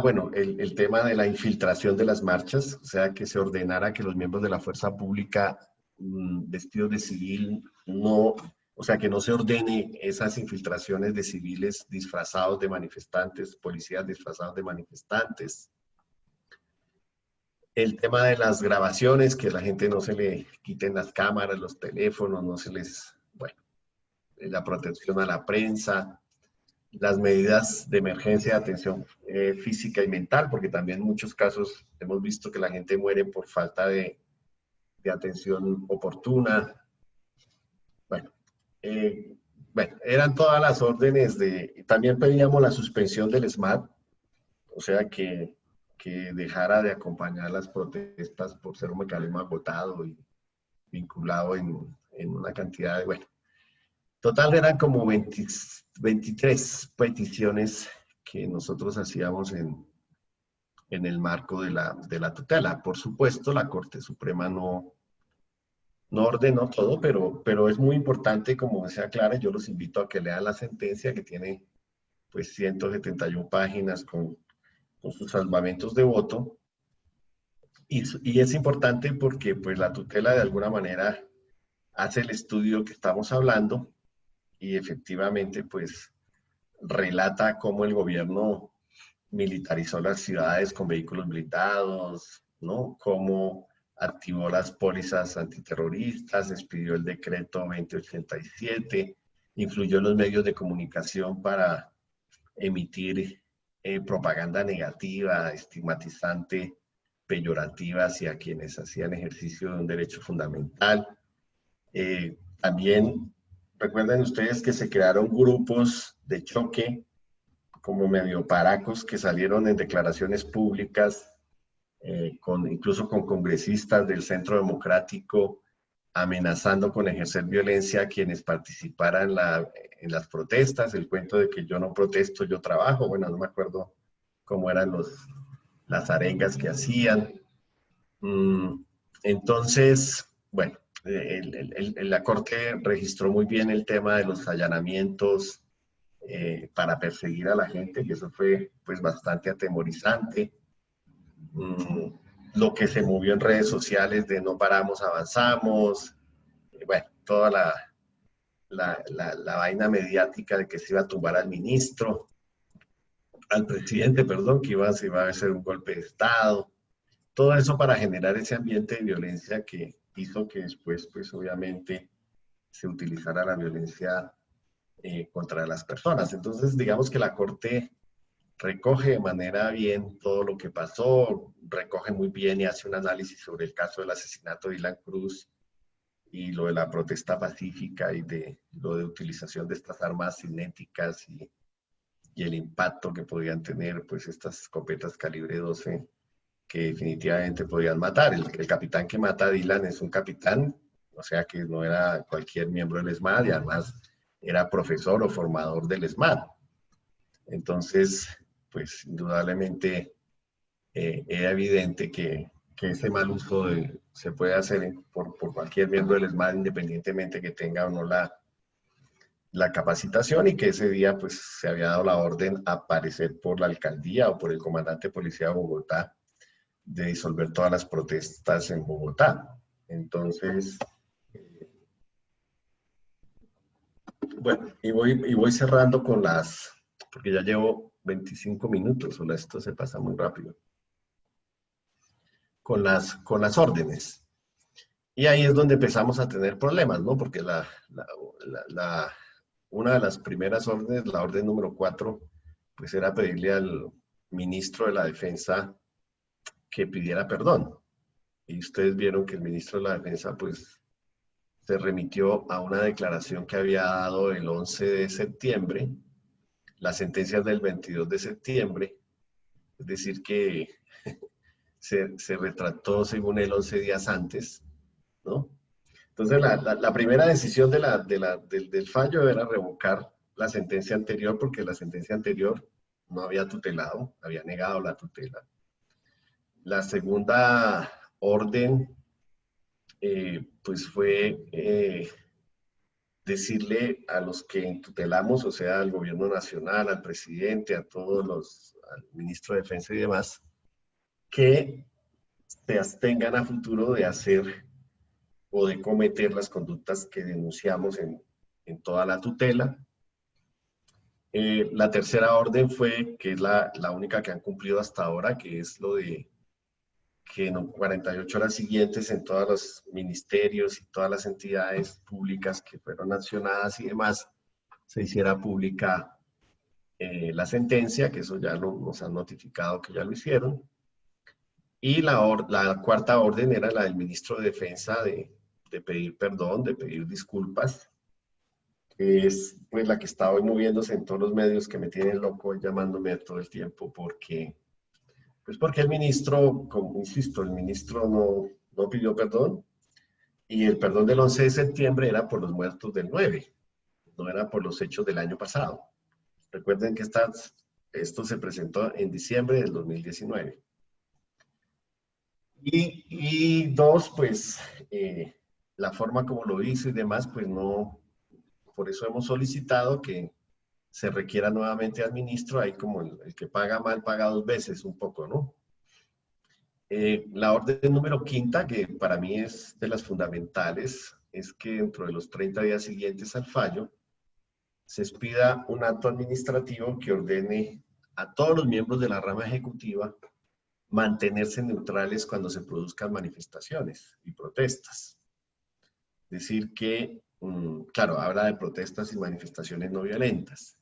bueno, el tema de la infiltración de las marchas, o sea, que se ordenara que los miembros de la fuerza pública vestidos de civil, o sea, que no se ordene esas infiltraciones de civiles disfrazados de manifestantes, policías disfrazados de manifestantes. El tema de las grabaciones, que a la gente no se le quiten las cámaras, los teléfonos, no se les, bueno, la protección a la prensa, las medidas de emergencia de atención física y mental, porque también en muchos casos hemos visto que la gente muere por falta de atención oportuna. Bueno, eran todas las órdenes también pedíamos la suspensión del SMAT, o sea que dejara de acompañar las protestas por ser un mecanismo agotado y vinculado en una cantidad de, bueno, total eran como 23 peticiones que nosotros hacíamos en el marco de la tutela. Por supuesto, la Corte Suprema no ordenó todo, pero es muy importante, como se aclara, yo los invito a que lean la sentencia que tiene pues 171 páginas con sus salvamentos de voto. Y es importante porque pues la tutela de alguna manera hace el estudio que estamos hablando y efectivamente pues relata cómo el gobierno militarizó las ciudades con vehículos blindados, ¿no? Cómo activó las pólizas antiterroristas, expidió el decreto 2087, influyó en los medios de comunicación para emitir propaganda negativa, estigmatizante, peyorativa hacia quienes hacían ejercicio de un derecho fundamental. También recuerden ustedes que se crearon grupos de choque como medio paracos que salieron en declaraciones públicas, incluso con congresistas del Centro Democrático, amenazando con ejercer violencia a quienes participaran en las protestas, el cuento de que yo no protesto, yo trabajo, bueno, no me acuerdo cómo eran las arengas que hacían. Entonces, bueno, la Corte registró muy bien el tema de los allanamientos para perseguir a la gente, y eso fue pues bastante atemorizante. Lo que se movió en redes sociales de no paramos, avanzamos, bueno, toda la vaina mediática de que se iba a tumbar al ministro, al presidente, perdón, que se iba a hacer un golpe de Estado. Todo eso para generar ese ambiente de violencia que hizo que después, pues obviamente, se utilizara la violencia contra las personas. Entonces, digamos que la Corte recoge de manera bien todo lo que pasó, recoge muy bien y hace un análisis sobre el caso del asesinato de Dylan Cruz y lo de la protesta pacífica y de lo de utilización de estas armas cinéticas y el impacto que podían tener pues estas escopetas calibre 12 que definitivamente podían matar. El capitán que mata a Dylan es un capitán, o sea que no era cualquier miembro del ESMAD y además era profesor o formador del ESMAD. Entonces, pues indudablemente era evidente que ese mal uso se puede hacer por cualquier miembro del ESMAD independientemente que tenga o no la capacitación, y que ese día pues se había dado la orden a parecer por la alcaldía o por el comandante de policía de Bogotá de disolver todas las protestas en Bogotá. Entonces, bueno, y voy cerrando con porque ya llevo 25 minutos, esto se pasa muy rápido, con las órdenes. Y ahí es donde empezamos a tener problemas, ¿no? Porque una de las primeras órdenes, la orden número 4, pues era pedirle al ministro de la Defensa que pidiera perdón. Y ustedes vieron que el ministro de la Defensa, pues, se remitió a una declaración que había dado el 11 de septiembre, las sentencias del 22 de septiembre, es decir que se retractó según él 11 días antes, ¿no? Entonces la primera decisión del fallo era revocar la sentencia anterior, porque la sentencia anterior no había tutelado, había negado la tutela. La segunda orden pues fue decirle a los que tutelamos, o sea, al gobierno nacional, al presidente, al ministro de Defensa y demás, que se abstengan a futuro de hacer o de cometer las conductas que denunciamos en toda la tutela. La tercera orden fue, que es la única que han cumplido hasta ahora, que es lo de que en 48 horas siguientes en todos los ministerios y todas las entidades públicas que fueron accionadas y demás, se hiciera pública la sentencia, que eso ya nos han notificado que ya lo hicieron. Y la cuarta orden era la del ministro de Defensa de pedir perdón, de pedir disculpas, que es pues la que está hoy moviéndose en todos los medios, que me tienen loco llamándome todo el tiempo, porque el ministro, como insisto, el ministro no pidió perdón, y el perdón del 11 de septiembre era por los muertos del 9, no era por los hechos del año pasado. Recuerden que esto se presentó en diciembre del 2019. Y dos, pues, la forma como lo hizo y demás, pues no, por eso hemos solicitado que se requiera nuevamente al ministro, ahí como el que paga mal paga dos veces un poco, ¿no? La orden número 5, que para mí es de las fundamentales, es que dentro de los 30 días siguientes al fallo, se expida un acto administrativo que ordene a todos los miembros de la rama ejecutiva mantenerse neutrales cuando se produzcan manifestaciones y protestas. Es decir que, claro, habla de protestas y manifestaciones no violentas.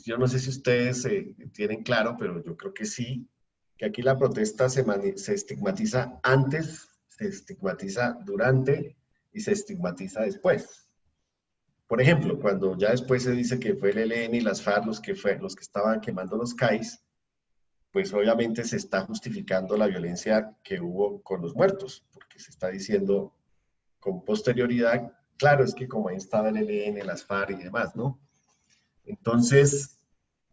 Yo no sé si ustedes tienen claro, pero yo creo que sí, que aquí la protesta se estigmatiza antes, se estigmatiza durante y se estigmatiza después. Por ejemplo, cuando ya después se dice que fue el ELN y las FARC los que estaban quemando los CAIs, pues obviamente se está justificando la violencia que hubo con los muertos, porque se está diciendo con posterioridad, claro, es que como ahí estaba el ELN, las FARC y demás, ¿no? Entonces,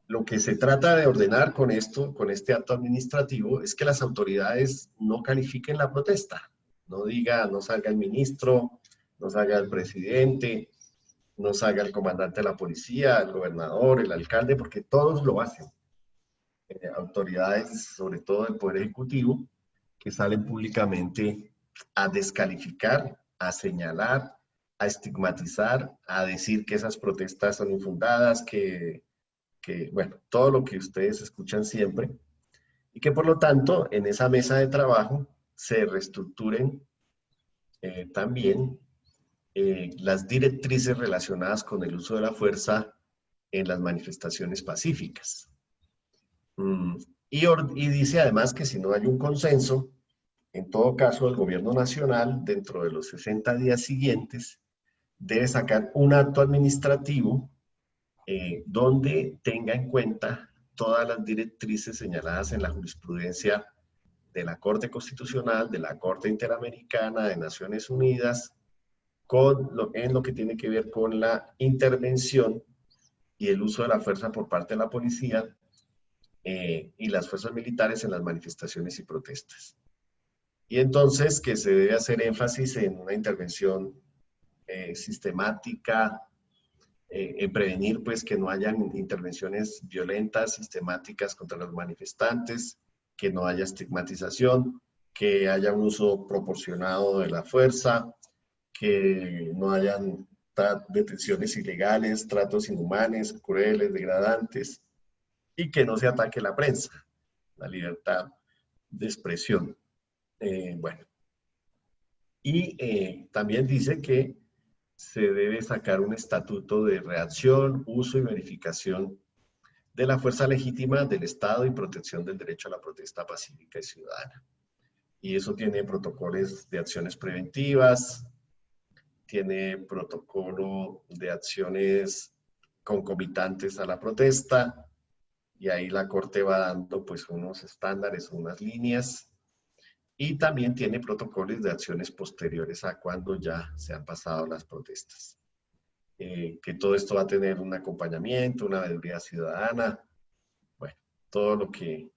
lo que se trata de ordenar con esto, con este acto administrativo, es que las autoridades no califiquen la protesta. No diga, no salga el ministro, no salga el presidente, no salga el comandante de la policía, el gobernador, el alcalde, porque todos lo hacen. Autoridades, sobre todo del Poder Ejecutivo, que salen públicamente a descalificar, a señalar, a estigmatizar, a decir que esas protestas son infundadas, que bueno, todo lo que ustedes escuchan siempre, y que por lo tanto en esa mesa de trabajo se reestructuren también las directrices relacionadas con el uso de la fuerza en las manifestaciones pacíficas. Y dice además que si no hay un consenso, en todo caso el gobierno nacional, dentro de los 60 días siguientes, debe sacar un acto administrativo donde tenga en cuenta todas las directrices señaladas en la jurisprudencia de la Corte Constitucional, de la Corte Interamericana, de Naciones Unidas, en lo que tiene que ver con la intervención y el uso de la fuerza por parte de la policía y las fuerzas militares en las manifestaciones y protestas. Y entonces que se debe hacer énfasis en una intervención sistemática, en prevenir pues que no hayan intervenciones violentas, sistemáticas contra los manifestantes, que no haya estigmatización, que haya un uso proporcionado de la fuerza, que no hayan detenciones ilegales, tratos inhumanos, crueles, degradantes, y que no se ataque la prensa, la libertad de expresión. Bueno, y también dice que se debe sacar un estatuto de reacción, uso y verificación de la fuerza legítima del Estado y protección del derecho a la protesta pacífica y ciudadana. Y eso tiene protocolos de acciones preventivas, tiene protocolo de acciones concomitantes a la protesta, y ahí la Corte va dando pues unos estándares, unas líneas, y también tiene protocolos de acciones posteriores a cuando ya se han pasado las protestas. Que todo esto va a tener un acompañamiento, una veeduría ciudadana, bueno, todo lo que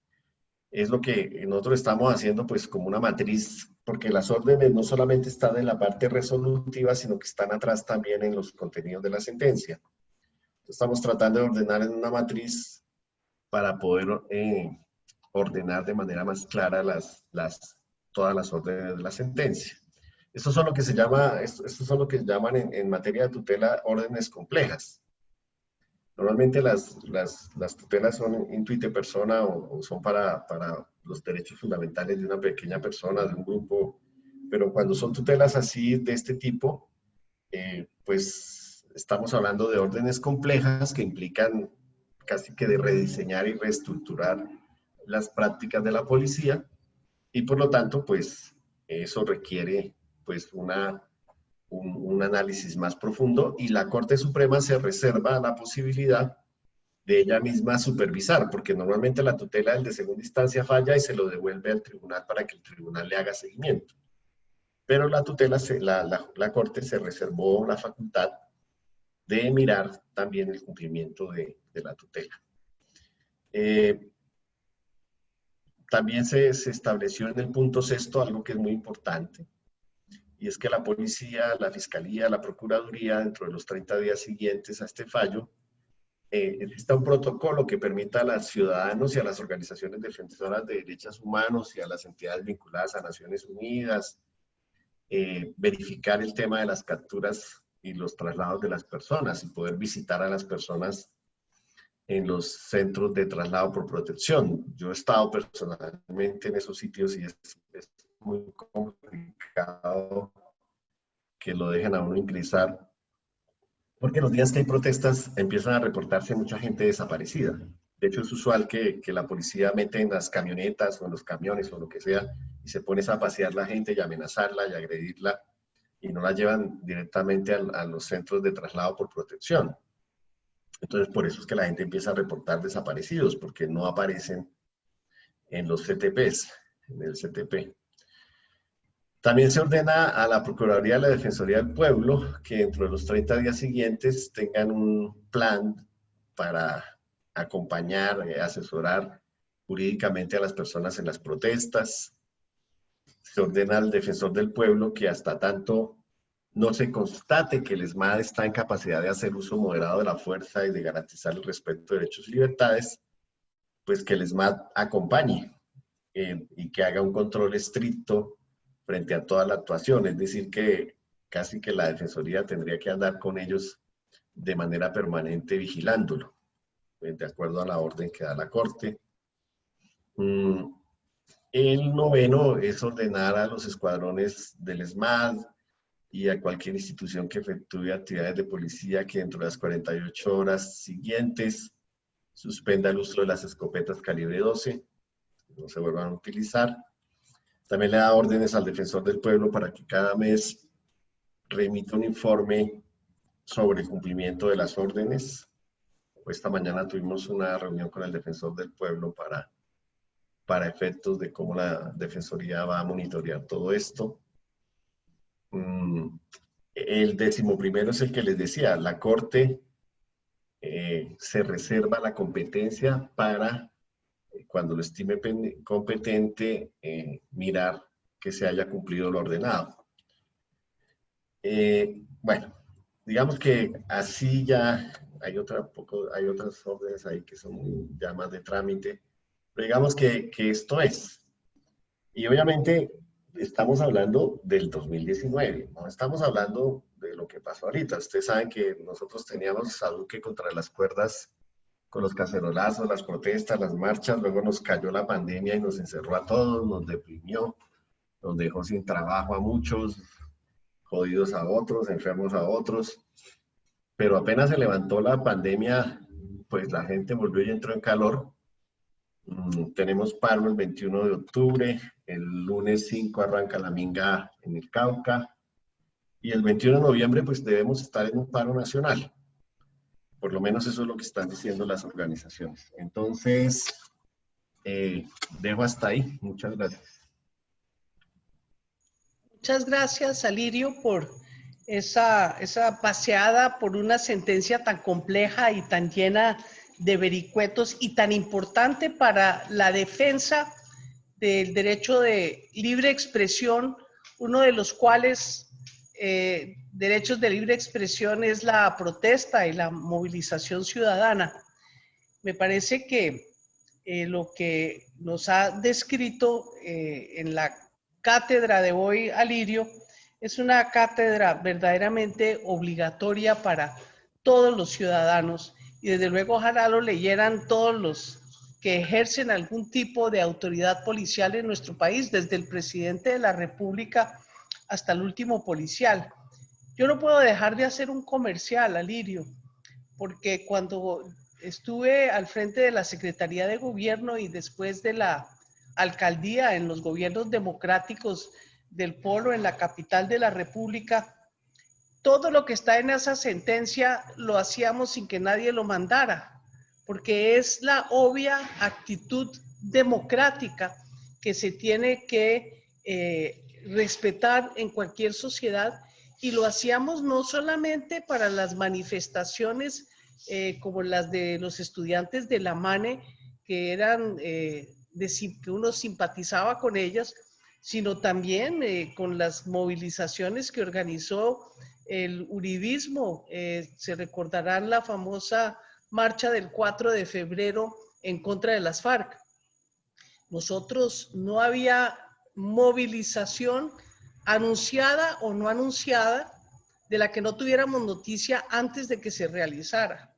es lo que nosotros estamos haciendo pues como una matriz, porque las órdenes no solamente están en la parte resolutiva, sino que están atrás también en los contenidos de la sentencia. Estamos tratando de ordenar en una matriz para poder ordenar de manera más clara todas las órdenes de la sentencia. Estos son lo que se llaman en materia de tutela órdenes complejas. Normalmente las tutelas son intuite persona o son para los derechos fundamentales de una pequeña persona, de un grupo, pero cuando son tutelas así de este tipo, pues estamos hablando de órdenes complejas que implican casi que de rediseñar y reestructurar las prácticas de la policía, y por lo tanto, pues, eso requiere, pues, un análisis más profundo, y la Corte Suprema se reserva la posibilidad de ella misma supervisar, porque normalmente la tutela del de segunda instancia falla y se lo devuelve al tribunal para que el tribunal le haga seguimiento. Pero la tutela, la Corte se reservó la facultad de mirar también el cumplimiento de la tutela. También se estableció en el punto 6 algo que es muy importante, y es que la policía, la fiscalía, la procuraduría, dentro de los 30 días siguientes a este fallo, exista un protocolo que permita a los ciudadanos y a las organizaciones defensoras de derechos humanos y a las entidades vinculadas a Naciones Unidas verificar el tema de las capturas y los traslados de las personas y poder visitar a las personas en los centros de traslado por protección. Yo he estado personalmente en esos sitios y es muy complicado que lo dejen a uno ingresar, porque los días que hay protestas empiezan a reportarse mucha gente desaparecida. De hecho, es usual que la policía mete en las camionetas o en los camiones o lo que sea y se pone a pasear la gente y a amenazarla y a agredirla, y no la llevan directamente a los centros de traslado por protección. Entonces, por eso es que la gente empieza a reportar desaparecidos, porque no aparecen en los CTPs, en el CTP. También se ordena a la Procuraduría y la Defensoría del Pueblo que dentro de los 30 días siguientes tengan un plan para acompañar, asesorar jurídicamente a las personas en las protestas. Se ordena al Defensor del Pueblo que hasta tanto no se constate que el ESMAD está en capacidad de hacer uso moderado de la fuerza y de garantizar el respeto de derechos y libertades, pues que el ESMAD acompañe y que haga un control estricto frente a toda la actuación. Es decir, que casi que la Defensoría tendría que andar con ellos de manera permanente vigilándolo, de acuerdo a la orden que da la Corte. El noveno es ordenar a los escuadrones del ESMAD y a cualquier institución que efectúe actividades de policía que dentro de las 48 horas siguientes suspenda el uso de las escopetas calibre 12, no se vuelvan a utilizar. También le da órdenes al Defensor del Pueblo para que cada mes remita un informe sobre el cumplimiento de las órdenes. Esta mañana tuvimos una reunión con el Defensor del Pueblo para efectos de cómo la Defensoría va a monitorear todo esto. El 11º es el que les decía, la Corte se reserva la competencia para, cuando lo estime competente, mirar que se haya cumplido lo ordenado. Bueno, digamos que así ya hay otras órdenes ahí que son ya más de trámite, pero digamos que esto es. Y obviamente estamos hablando del 2019, no estamos hablando de lo que pasó ahorita. Ustedes saben que nosotros teníamos a Duque contra las cuerdas con los cacerolazos, las protestas, las marchas, luego nos cayó la pandemia y nos encerró a todos, nos deprimió, nos dejó sin trabajo a muchos, jodidos a otros, enfermos a otros, pero apenas se levantó la pandemia, pues la gente volvió y entró en calor. Tenemos paro el 21 de octubre, el lunes 5 arranca la minga en el Cauca, y el 21 de noviembre pues debemos estar en un paro nacional. Por lo menos eso es lo que están diciendo las organizaciones. Entonces, dejo hasta ahí. Muchas gracias. Muchas gracias, Alirio, por esa paseada por una sentencia tan compleja y tan llena de vericuetos y tan importante para la defensa del derecho de libre expresión, uno de los cuales derechos de libre expresión es la protesta y la movilización ciudadana. Me parece que lo que nos ha descrito en la cátedra de hoy, Alirio, es una cátedra verdaderamente obligatoria para todos los ciudadanos y desde luego ojalá lo leyeran todos los que ejercen algún tipo de autoridad policial en nuestro país, desde el presidente de la República hasta el último policial. Yo no puedo dejar de hacer un comercial, Alirio, porque cuando estuve al frente de la Secretaría de Gobierno y después de la alcaldía en los gobiernos democráticos del Polo, en la capital de la República, todo lo que está en esa sentencia lo hacíamos sin que nadie lo mandara, porque es la obvia actitud democrática que se tiene que respetar en cualquier sociedad, y lo hacíamos no solamente para las manifestaciones como las de los estudiantes de la MANE, que eran que uno simpatizaba con ellas, sino también con las movilizaciones que organizó el uribismo. Se recordarán la famosa marcha del 4 de febrero en contra de las FARC. Nosotros no había movilización anunciada o no anunciada de la que no tuviéramos noticia antes de que se realizara.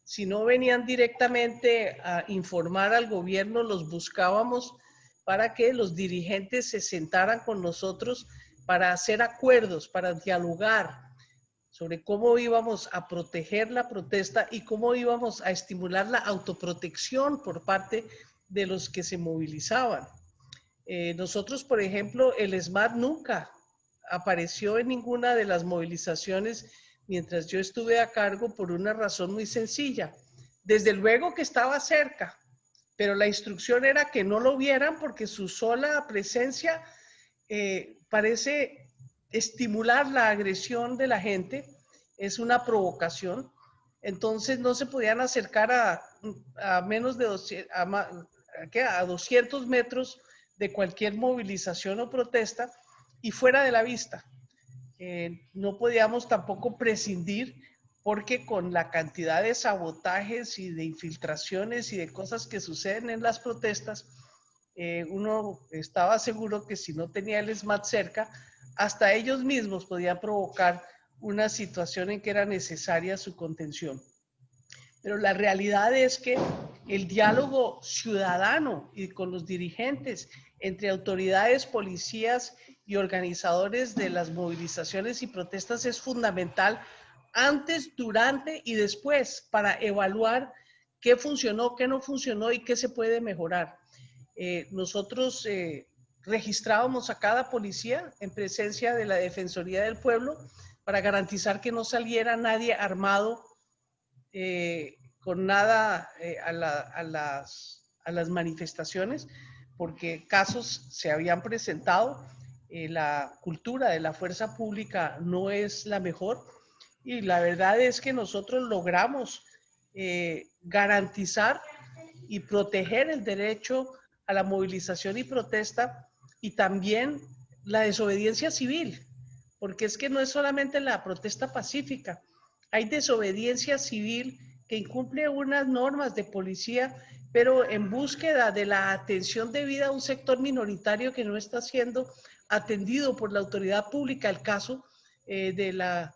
Si no venían directamente a informar al gobierno, los buscábamos para que los dirigentes se sentaran con nosotros para hacer acuerdos, para dialogar sobre cómo íbamos a proteger la protesta y cómo íbamos a estimular la autoprotección por parte de los que se movilizaban. Nosotros, por ejemplo, el ESMAD nunca apareció en ninguna de las movilizaciones mientras yo estuve a cargo por una razón muy sencilla. Desde luego que estaba cerca, pero la instrucción era que no lo vieran porque su sola presencia parece estimular la agresión de la gente, es una provocación. Entonces no se podían acercar a menos de 200 metros de cualquier movilización o protesta y fuera de la vista. No podíamos tampoco prescindir, porque con la cantidad de sabotajes y de infiltraciones y de cosas que suceden en las protestas, uno estaba seguro que si no tenía el SMAT cerca, hasta ellos mismos podían provocar una situación en que era necesaria su contención. Pero la realidad es que el diálogo ciudadano y con los dirigentes entre autoridades, policías y organizadores de las movilizaciones y protestas es fundamental antes, durante y después para evaluar qué funcionó, qué no funcionó y qué se puede mejorar. Nosotros registrábamos a cada policía en presencia de la Defensoría del Pueblo para garantizar que no saliera nadie armado con nada a las manifestaciones, porque casos se habían presentado. La cultura de la fuerza pública no es la mejor y la verdad es que nosotros logramos garantizar y proteger el derecho a la movilización y protesta y también la desobediencia civil, porque es que no es solamente la protesta pacífica, hay desobediencia civil que incumple unas normas de policía, pero en búsqueda de la atención debida a un sector minoritario que no está siendo atendido por la autoridad pública. El caso de la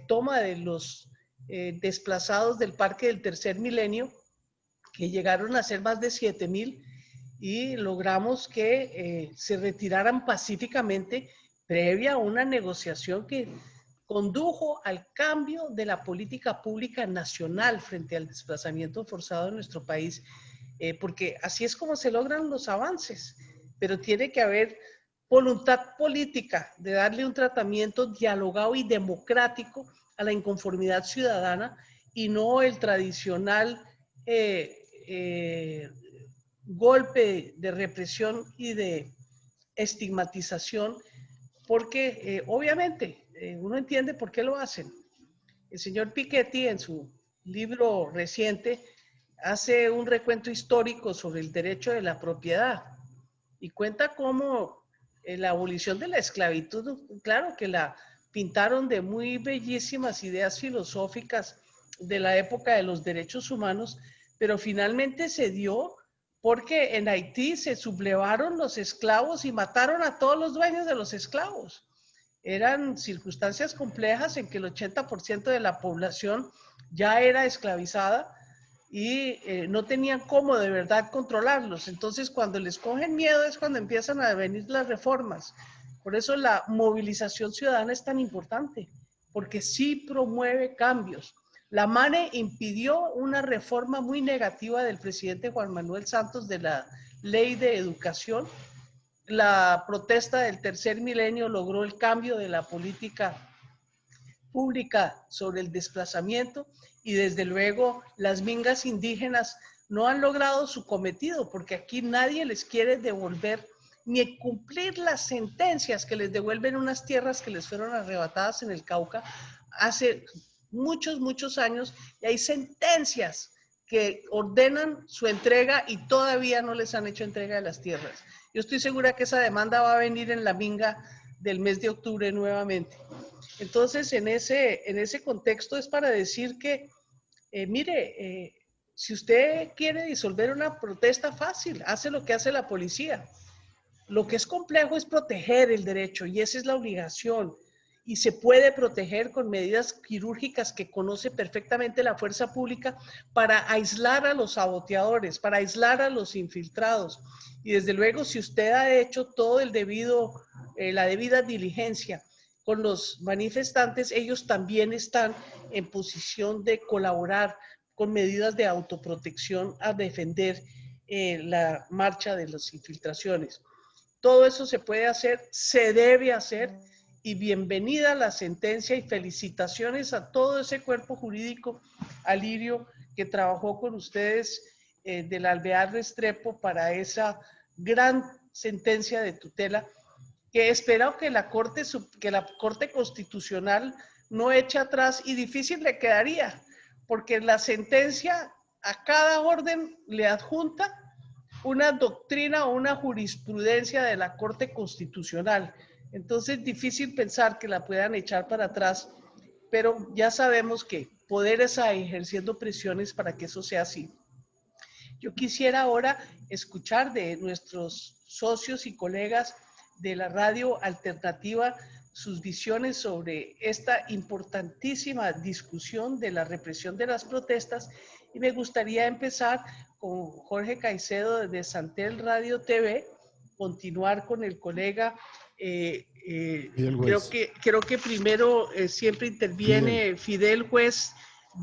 toma de los desplazados del Parque del Tercer Milenio, que llegaron a ser más de 7,000, y logramos que se retiraran pacíficamente previa a una negociación que condujo al cambio de la política pública nacional frente al desplazamiento forzado en nuestro país, porque así es como se logran los avances, pero tiene que haber voluntad política de darle un tratamiento dialogado y democrático a la inconformidad ciudadana y no el tradicional golpe de represión y de estigmatización, porque obviamente uno entiende por qué lo hacen. El señor Piketty en su libro reciente hace un recuento histórico sobre el derecho de la propiedad y cuenta cómo la abolición de la esclavitud, claro que la pintaron de muy bellísimas ideas filosóficas de la época de los derechos humanos, pero finalmente se dio porque en Haití se sublevaron los esclavos y mataron a todos los dueños de los esclavos. Eran circunstancias complejas en que el 80% de la población ya era esclavizada y no tenían cómo de verdad controlarlos. Entonces, cuando les cogen miedo es cuando empiezan a venir las reformas. Por eso la movilización ciudadana es tan importante, porque sí promueve cambios. La MANE impidió una reforma muy negativa del presidente Juan Manuel Santos de la Ley de Educación. La protesta del Tercer Milenio logró el cambio de la política pública sobre el desplazamiento y desde luego las mingas indígenas no han logrado su cometido, porque aquí nadie les quiere devolver ni cumplir las sentencias que les devuelven unas tierras que les fueron arrebatadas en el Cauca hace muchos años, y hay sentencias que ordenan su entrega y todavía no les han hecho entrega de las tierras. Yo estoy segura que esa demanda va a venir en la minga del mes de octubre nuevamente. Entonces, en ese contexto es para decir que, mire, si usted quiere disolver una protesta fácil, hace lo que hace la policía. Lo que es complejo es proteger el derecho y esa es la obligación. Y se puede proteger con medidas quirúrgicas que conoce perfectamente la fuerza pública para aislar a los saboteadores, para aislar a los infiltrados. Y desde luego, si usted ha hecho todo la debida diligencia con los manifestantes, ellos también están en posición de colaborar con medidas de autoprotección a defender la marcha de las infiltraciones. Todo eso se puede hacer, se debe hacer, y bienvenida la sentencia y felicitaciones a todo ese cuerpo jurídico, Alirio, que trabajó con ustedes del Alvear Restrepo para esa gran sentencia de tutela, que espera que la Corte Constitucional no eche atrás, y difícil le quedaría, porque la sentencia a cada orden le adjunta una doctrina o una jurisprudencia de la Corte Constitucional. Entonces, difícil pensar que la puedan echar para atrás, pero ya sabemos que poderes hay ejerciendo presiones para que eso sea así. Yo quisiera ahora escuchar de nuestros socios y colegas de la radio alternativa sus visiones sobre esta importantísima discusión de la represión de las protestas, y me gustaría empezar con Jorge Caicedo de Santel Radio TV, continuar con el colega, creo que primero siempre interviene Fidel Juez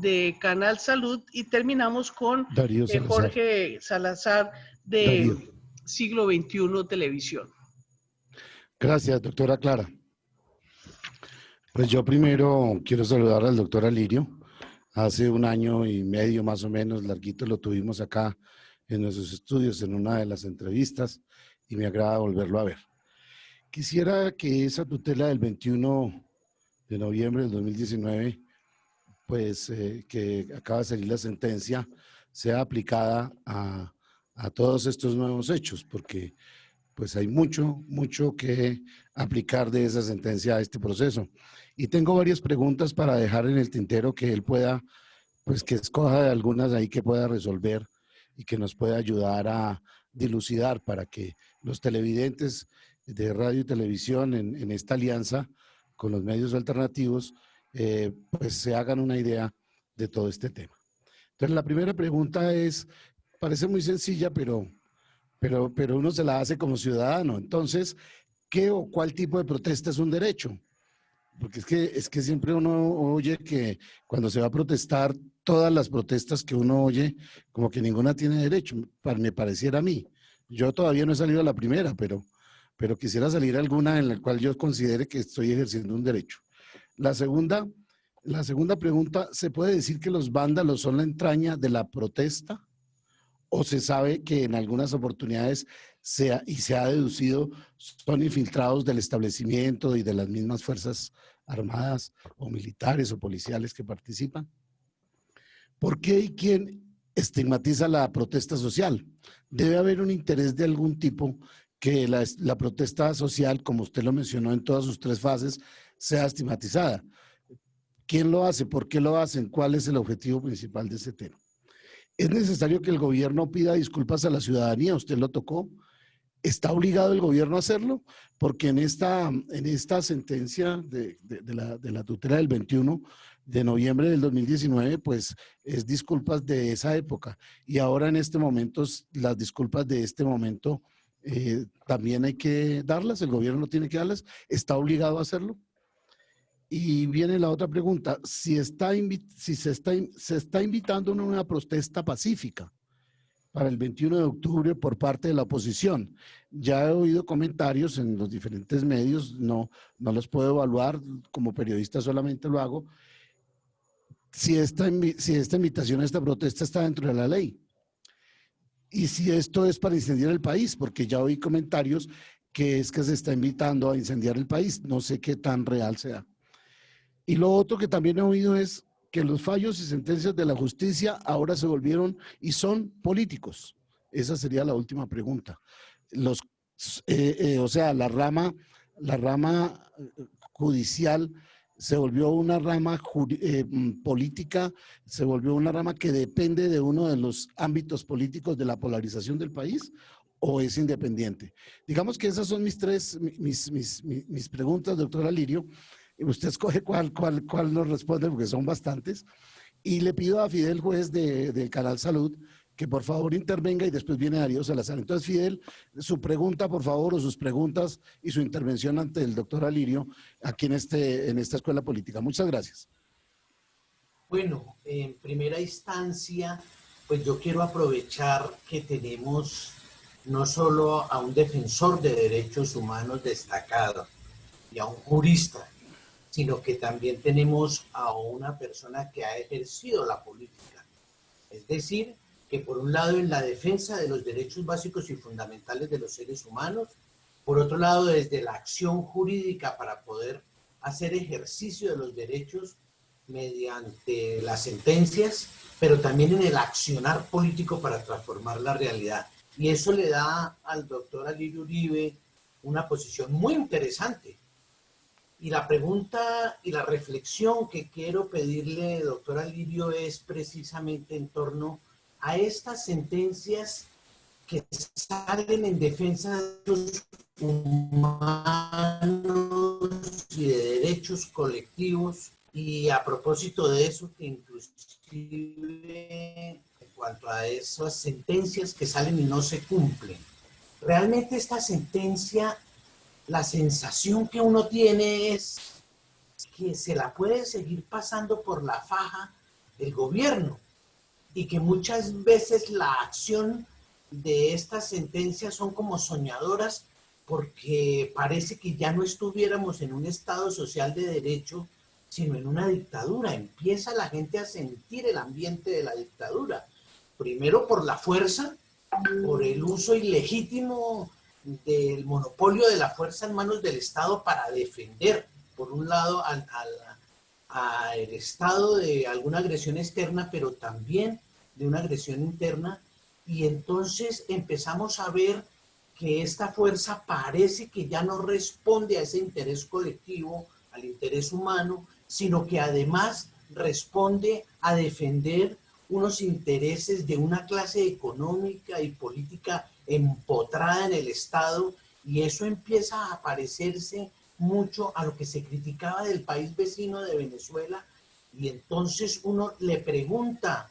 de Canal Salud, y terminamos con Jorge Salazar de Siglo XXI Televisión. Gracias, doctora Clara. Pues yo primero quiero saludar al doctor Alirio. Hace 1 año y medio más o menos, larguito, lo tuvimos acá en nuestros estudios en una de las entrevistas y me agrada volverlo a ver. Quisiera que esa tutela del 21 de noviembre del 2019, pues que acaba de salir la sentencia, sea aplicada a todos estos nuevos hechos, porque pues hay mucho que aplicar de esa sentencia a este proceso. Y tengo varias preguntas para dejar en el tintero que él pueda, pues que escoja de algunas ahí que pueda resolver y que nos pueda ayudar a dilucidar para que los televidentes de radio y televisión en esta alianza con los medios alternativos, pues se hagan una idea de todo este tema. Entonces, la primera pregunta parece muy sencilla, pero uno se la hace como ciudadano. Entonces, ¿qué o cuál tipo de protesta es un derecho? Porque es que siempre uno oye que cuando se va a protestar, todas las protestas que uno oye, como que ninguna tiene derecho, me pareciera a mí. Yo todavía no he salido a la primera, pero quisiera salir a alguna en la cual yo considere que estoy ejerciendo un derecho. La segunda pregunta, ¿se puede decir que los vándalos son la entraña de la protesta? ¿O se sabe que en algunas oportunidades se ha deducido son infiltrados del establecimiento y de las mismas fuerzas armadas o militares o policiales que participan? ¿Por qué y quién estigmatiza la protesta social? Debe haber un interés de algún tipo que la protesta social, como usted lo mencionó en todas sus 3 fases, sea estigmatizada. ¿Quién lo hace? ¿Por qué lo hacen? ¿Cuál es el objetivo principal de ese tema? ¿Es necesario que el gobierno pida disculpas a la ciudadanía? ¿Usted lo tocó? ¿Está obligado el gobierno a hacerlo? Porque en esta sentencia de la tutela del 21 de noviembre del 2019, pues es disculpas de esa época. Y ahora en este momento, las disculpas de este momento también hay que darlas, el gobierno tiene que darlas. ¿Está obligado a hacerlo? Y viene la otra pregunta, se está invitando a una protesta pacífica para el 21 de octubre por parte de la oposición. Ya he oído comentarios en los diferentes medios, no los puedo evaluar, como periodista solamente lo hago, si esta invitación a esta protesta está dentro de la ley. Y si esto es para incendiar el país, porque ya oí comentarios que se está invitando a incendiar el país, no sé qué tan real sea. Y lo otro que también he oído es que los fallos y sentencias de la justicia ahora se volvieron y son políticos. Esa sería la última pregunta. O sea, la rama judicial se volvió una rama política, se volvió una rama que depende de uno de los ámbitos políticos de la polarización del país, o es independiente. Digamos que esas son mis preguntas, doctor Alirio. Usted escoge cuál nos responde, porque son bastantes. Y le pido a Fidel Juez del Canal Salud que por favor intervenga, y después viene Darío Salazar. Entonces, Fidel, su pregunta, por favor, o sus preguntas y su intervención ante el doctor Alirio aquí en esta escuela política. Muchas gracias. Bueno, en primera instancia, pues yo quiero aprovechar que tenemos no solo a un defensor de derechos humanos destacado y a un jurista, sino que también tenemos a una persona que ha ejercido la política. Es decir, que por un lado en la defensa de los derechos básicos y fundamentales de los seres humanos, Por otro lado, desde la acción jurídica para poder hacer ejercicio de los derechos mediante las sentencias, pero también en el accionar político para transformar la realidad. Y eso le da al doctor Alirio Uribe una posición muy interesante. Y la pregunta y la reflexión que quiero pedirle, doctor Alirio, es precisamente en torno a estas sentencias que salen en defensa de los humanos y de derechos colectivos. Y a propósito de eso, que inclusive en cuanto a esas sentencias que salen y no se cumplen, realmente esta sentencia, la sensación que uno tiene es que se la puede seguir pasando por la faja el gobierno y que muchas veces la acción de estas sentencias son como soñadoras porque parece que ya no estuviéramos en un Estado social de derecho, sino en una dictadura. Empieza la gente a sentir el ambiente de la dictadura. Primero por la fuerza, por el uso ilegítimo del monopolio de la fuerza en manos del Estado para defender, por un lado, al Estado de alguna agresión externa, pero también de una agresión interna. Y entonces empezamos a ver que esta fuerza parece que ya no responde a ese interés colectivo, al interés humano, sino que además responde a defender unos intereses de una clase económica y política empotrada en el Estado, y eso empieza a parecerse mucho a lo que se criticaba del país vecino de Venezuela, y entonces uno le pregunta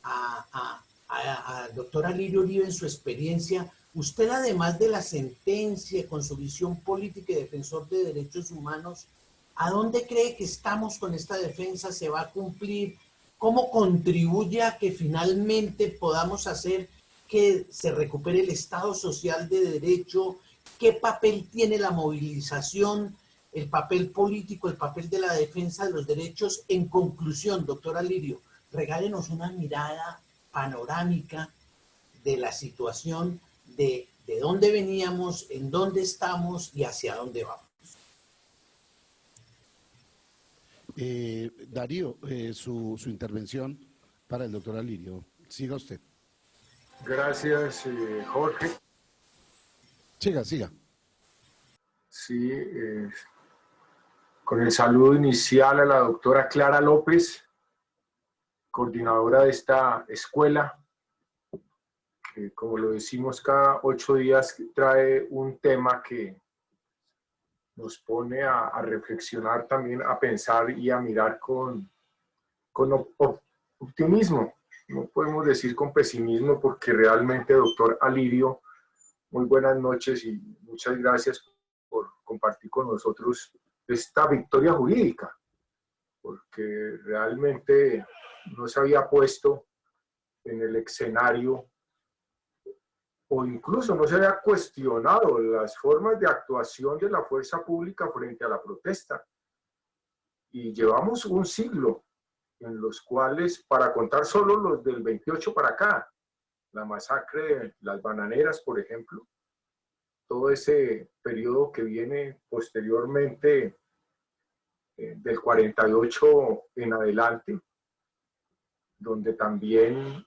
al doctor Alirio Uribe en su experiencia, usted además de la sentencia, con su visión política y defensor de derechos humanos, ¿a dónde cree que estamos con esta defensa? ¿Se va a cumplir? ¿Cómo contribuye a que finalmente podamos hacer que se recupere el Estado social de derecho? ¿Qué papel tiene la movilización, el papel político, el papel de la defensa de los derechos? En conclusión, doctor Alirio, regálenos una mirada panorámica de la situación, de dónde veníamos, en dónde estamos y hacia dónde vamos. Darío, su intervención para el doctor Alirio. Siga usted. Gracias, Jorge. Siga. Sí, con el saludo inicial a la doctora Clara López, coordinadora de esta escuela, que como lo decimos cada 8 días trae un tema que nos pone a reflexionar también, a pensar y a mirar con optimismo. No podemos decir con pesimismo porque realmente, doctor Alirio, muy buenas noches y muchas gracias por compartir con nosotros esta victoria jurídica, porque realmente no se había puesto en el escenario o incluso no se había cuestionado las formas de actuación de la fuerza pública frente a la protesta. Y llevamos un siglo en los cuales, para contar solo los del 28 para acá, la masacre de las bananeras, por ejemplo, todo ese periodo que viene posteriormente del 48 en adelante, donde también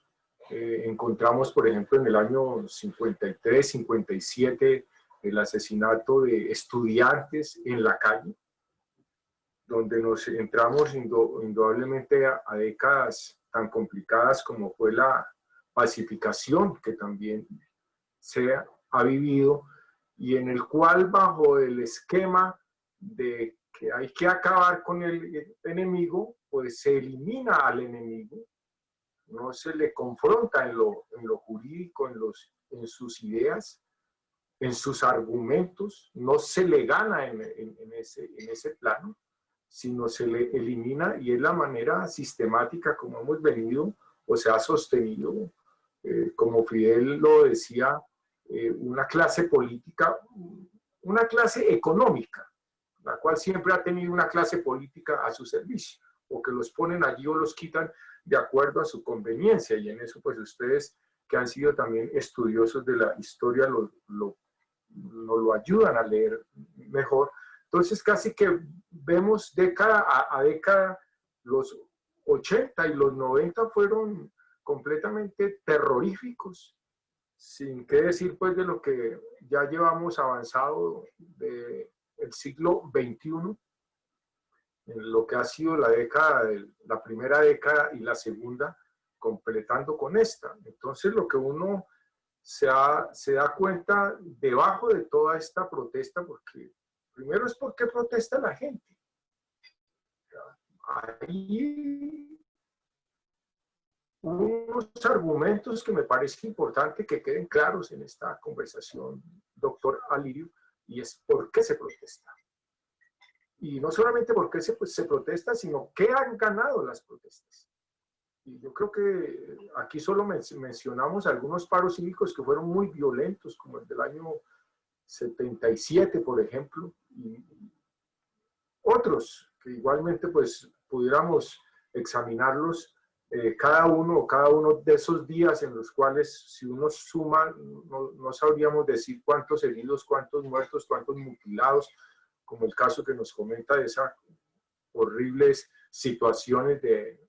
encontramos, por ejemplo, en el año 53, 57, el asesinato de estudiantes en la calle, donde nos entramos indudablemente a décadas tan complicadas como fue la pacificación, que también se ha vivido, y en el cual, bajo el esquema de que hay que acabar con el enemigo, pues se elimina al enemigo, no se le confronta en lo jurídico, en sus ideas, en sus argumentos, no se le gana en ese plano, sino se le elimina, y es la manera sistemática como hemos venido o se ha sostenido, como Fidel lo decía, una clase política, una clase económica, la cual siempre ha tenido una clase política a su servicio, o que los ponen allí o los quitan de acuerdo a su conveniencia, y en eso pues ustedes que han sido también estudiosos de la historia lo nos lo ayudan a leer mejor. Entonces casi que vemos década a década, los 80 y los 90 fueron completamente terroríficos, sin qué decir pues de lo que ya llevamos avanzado del siglo XXI, en lo que ha sido la década, la primera década y la segunda, completando con esta. Entonces lo que uno se da cuenta debajo de toda esta protesta, porque primero es porque protesta la gente. Hay unos argumentos que me parece importante que queden claros en esta conversación, doctor Alirio, y es por qué se protesta. Y no solamente por qué se protesta, sino qué han ganado las protestas. Y yo creo que aquí solo mencionamos algunos paros cívicos que fueron muy violentos, como el del año 77, por ejemplo, y otros que igualmente pues pudiéramos examinarlos, cada uno de esos días en los cuales si uno suma no sabríamos decir cuántos heridos, cuántos muertos, cuántos mutilados, como el caso que nos comenta de esas horribles situaciones de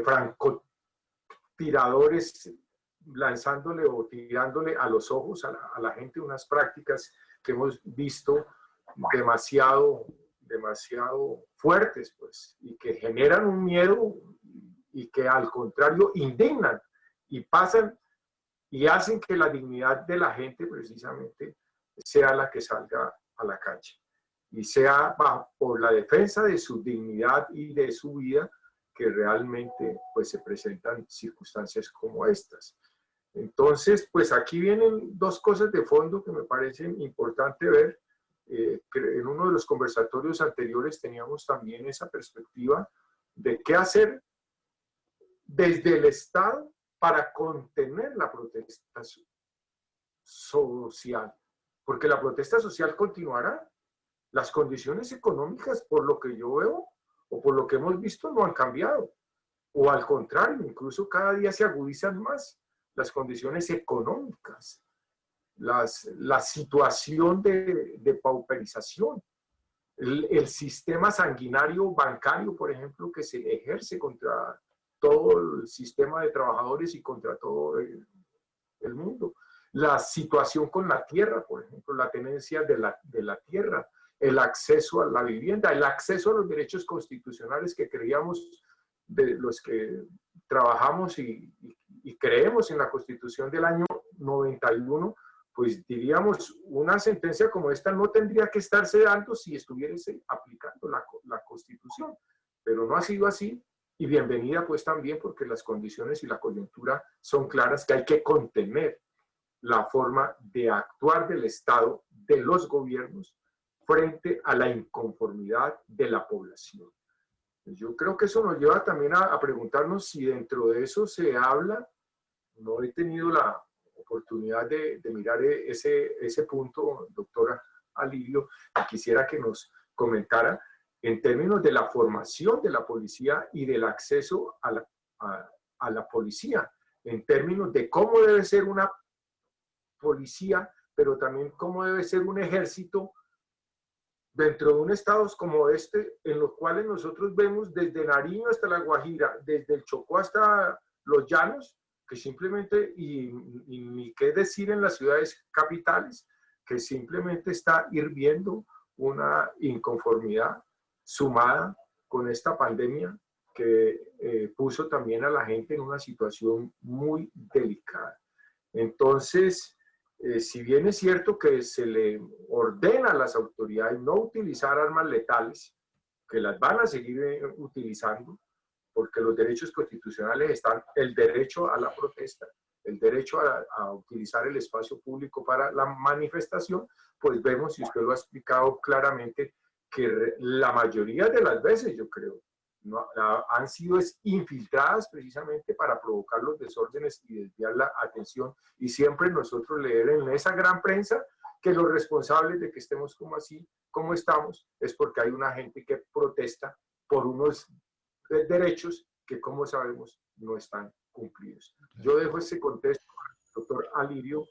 francotiradores lanzándole o tirándole a los ojos a la gente, unas prácticas que hemos visto demasiado fuertes, pues, y que generan un miedo y que al contrario indignan y pasan y hacen que la dignidad de la gente precisamente sea la que salga a la calle y sea por la defensa de su dignidad y de su vida que realmente pues se presentan circunstancias como estas. Entonces, pues aquí vienen dos cosas de fondo que me parecen importante ver. En uno de los conversatorios anteriores teníamos también esa perspectiva de qué hacer desde el Estado para contener la protesta social, porque la protesta social continuará. Las condiciones económicas, por lo que yo veo o por lo que hemos visto, no han cambiado, o al contrario, incluso cada día se agudizan más las condiciones económicas, la situación de pauperización, el sistema sanguinario bancario, por ejemplo, que se ejerce contra todo el sistema de trabajadores y contra todo el mundo. La situación con la tierra, por ejemplo, la tenencia de la tierra, el acceso a la vivienda, el acceso a los derechos constitucionales que creíamos, de los que trabajamos y creemos en la Constitución del año 91, pues diríamos, una sentencia como esta no tendría que estarse dando si estuviese aplicando la Constitución, pero no ha sido así, y bienvenida pues también porque las condiciones y la coyuntura son claras que hay que contener la forma de actuar del Estado, de los gobiernos, frente a la inconformidad de la población. Yo creo que eso nos lleva también a preguntarnos si dentro de eso se habla. No he tenido la oportunidad de mirar ese punto, doctora Alirio, y quisiera que nos comentara en términos de la formación de la policía y del acceso a la policía, en términos de cómo debe ser una policía, pero también cómo debe ser un ejército dentro de un estado como este, en los cuales nosotros vemos desde Nariño hasta La Guajira, desde el Chocó hasta los Llanos, que simplemente, y ni qué decir en las ciudades capitales, que simplemente está hirviendo una inconformidad sumada con esta pandemia que puso también a la gente en una situación muy delicada. Entonces, si bien es cierto que se le ordena a las autoridades no utilizar armas letales, que las van a seguir utilizando, porque los derechos constitucionales están el derecho a la protesta, el derecho a utilizar el espacio público para la manifestación, pues vemos, y usted lo ha explicado claramente, que la mayoría de las veces, yo creo, han sido infiltradas precisamente para provocar los desórdenes y desviar la atención. Y siempre nosotros leer en esa gran prensa que los responsables de que estemos como así, como estamos, es porque hay una gente que protesta por unos derechos que, como sabemos, no están cumplidos. Yo dejo ese contexto, doctor Alirio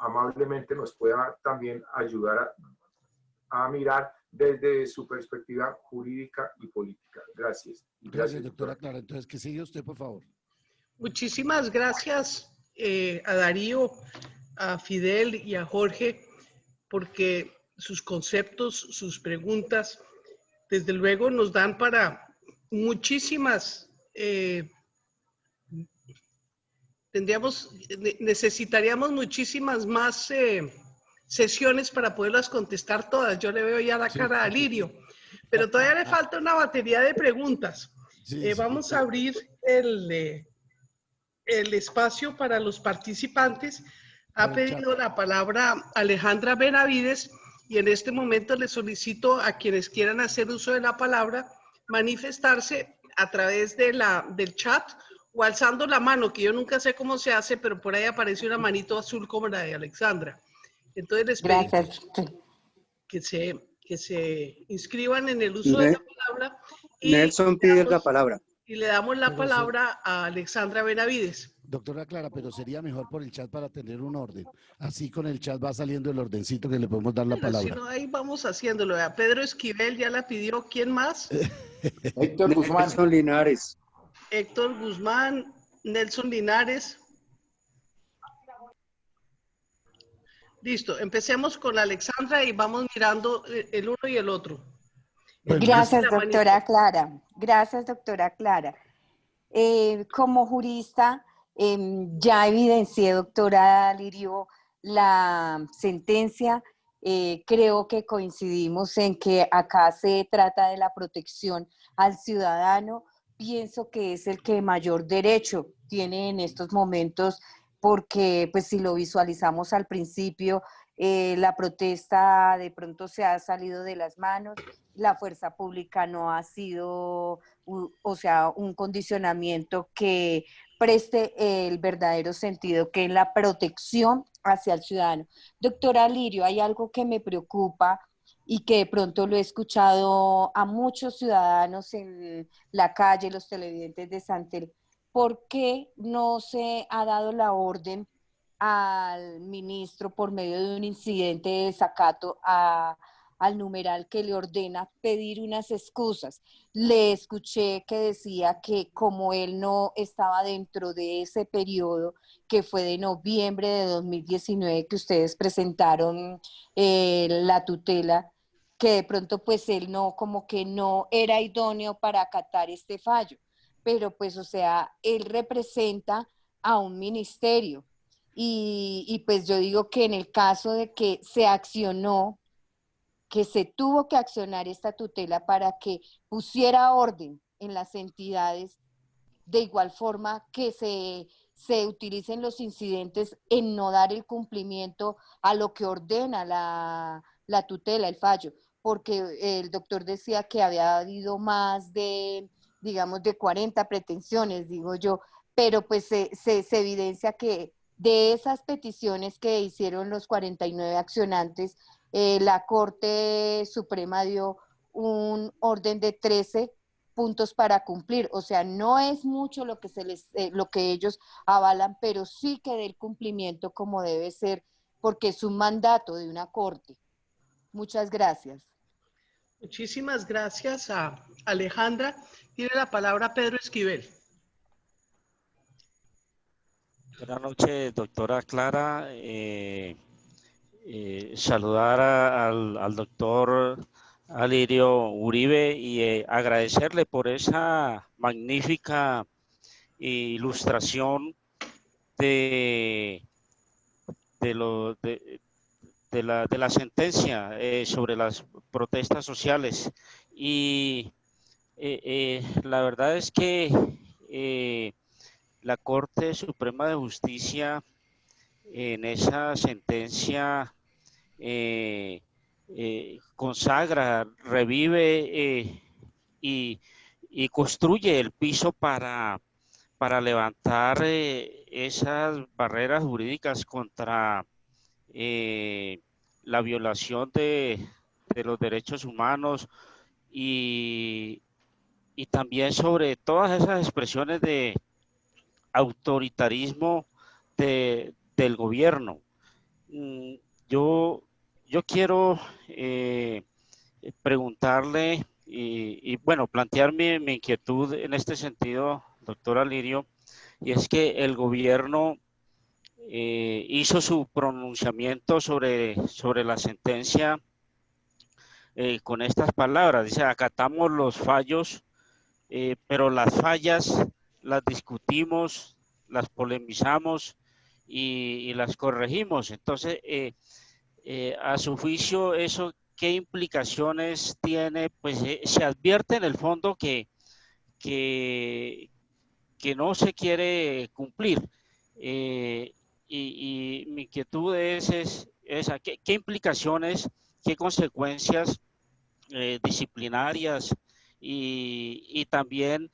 amablemente nos pueda también ayudar a mirar desde su perspectiva jurídica y política. Gracias. Gracias, doctora Clara. Entonces, que siga usted, por favor. Muchísimas gracias a Darío, a Fidel y a Jorge, porque sus conceptos, sus preguntas, desde luego nos dan para muchísimas, necesitaríamos muchísimas más sesiones para poderlas contestar todas. Yo le veo ya la cara a Lirio, pero todavía le falta una batería de preguntas. Vamos a abrir el espacio para los participantes. Ha pedido la palabra Alejandra Benavides y en este momento le solicito a quienes quieran hacer uso de la palabra manifestarse a través de del chat o alzando la mano, que yo nunca sé cómo se hace, pero por ahí aparece una manito azul como la de Alexandra. Entonces les pedimos que se inscriban en el uso de la palabra. Y Nelson pide la palabra. Y le damos la palabra a Alexandra Benavides. Doctora Clara, pero sería mejor por el chat para tener un orden. Así con el chat va saliendo el ordencito que le podemos dar la palabra. Si no, ahí vamos haciéndolo. Pedro Esquivel ya la pidió. ¿Quién más? Héctor Guzmán. Nelson Linares. Héctor Guzmán, Nelson Linares. Listo, empecemos con Alexandra y vamos mirando el uno y el otro. Gracias, doctora Clara. Gracias, doctora Clara. Como jurista, ya evidencié, doctora Lirio, la sentencia. Creo que coincidimos en que acá se trata de la protección al ciudadano. Pienso que es el que mayor derecho tiene en estos momentos, porque pues si lo visualizamos al principio, la protesta de pronto se ha salido de las manos, la fuerza pública no ha sido, un condicionamiento que preste el verdadero sentido, que es la protección hacia el ciudadano. Doctora Lirio, hay algo que me preocupa y que de pronto lo he escuchado a muchos ciudadanos en la calle, los televidentes de Santel. ¿Por qué no se ha dado la orden al ministro por medio de un incidente de desacato al numeral que le ordena pedir unas excusas? Le escuché que decía que como él no estaba dentro de ese periodo, que fue de noviembre de 2019 que ustedes presentaron la tutela, que de pronto pues él no, como que no era idóneo para acatar este fallo. Pero pues, él representa a un ministerio y pues yo digo que en el caso de que se accionó, que se tuvo que accionar esta tutela para que pusiera orden en las entidades, de igual forma que se utilicen los incidentes en no dar el cumplimiento a lo que ordena la tutela, el fallo, porque el doctor decía que había habido más de, digamos, de 40 pretensiones, digo yo, pero pues se evidencia que de esas peticiones que hicieron los 49 accionantes, la Corte Suprema dio un orden de 13 puntos para cumplir. O sea, no es mucho lo que lo que ellos avalan, pero sí que dé el cumplimiento como debe ser, porque es un mandato de una corte. Muchas gracias. Muchísimas gracias a Alejandra. Tiene la palabra Pedro Esquivel. Buenas noches, doctora Clara. Saludar al doctor Alirio Uribe y agradecerle por esa magnífica ilustración de la sentencia sobre las protestas sociales. Y la verdad es que la Corte Suprema de Justicia en esa sentencia consagra, revive y construye el piso para levantar esas barreras jurídicas contra la violación de los derechos humanos y también sobre todas esas expresiones de autoritarismo del gobierno. Yo quiero preguntarle y bueno, plantear mi inquietud en este sentido, doctora Lirio, y es que el gobierno hizo su pronunciamiento sobre la sentencia con estas palabras. Dice: acatamos los fallos, pero las fallas las discutimos, las polemizamos y las corregimos. Entonces, a su juicio, ¿eso qué implicaciones tiene? Pues se advierte en el fondo que no se quiere cumplir. Y mi inquietud es esa: ¿qué implicaciones, qué consecuencias disciplinarias y también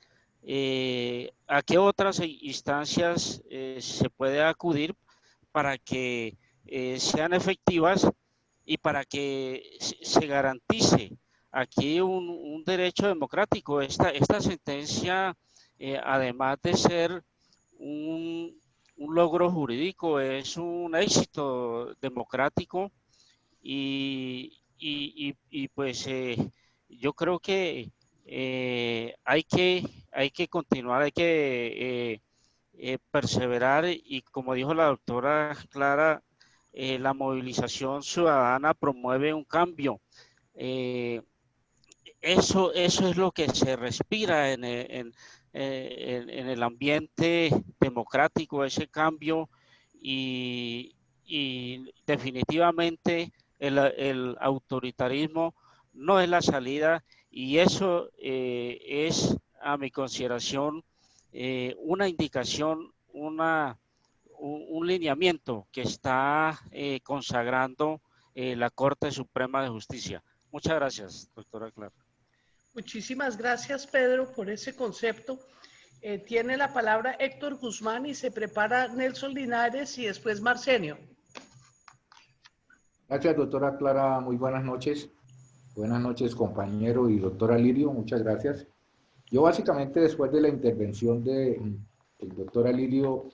a qué otras instancias se puede acudir para que sean efectivas y para que se garantice aquí un derecho democrático? Esta sentencia, además de ser un logro jurídico, es un éxito democrático y pues yo creo que hay que continuar, hay que perseverar, y como dijo la doctora Clara, la movilización ciudadana promueve un cambio. Eso es lo que se respira en el ambiente democrático, ese cambio, y definitivamente el autoritarismo no es la salida, y eso es, a mi consideración, una indicación, un lineamiento que está consagrando la Corte Suprema de Justicia. Muchas gracias, doctora Clara. Muchísimas gracias, Pedro, por ese concepto. Tiene la palabra Héctor Guzmán y se prepara Nelson Linares y después Marcenio. Gracias, doctora Clara. Muy buenas noches. Buenas noches, compañero y doctora Lirio. Muchas gracias. Yo básicamente, después de la intervención del doctor Lirio,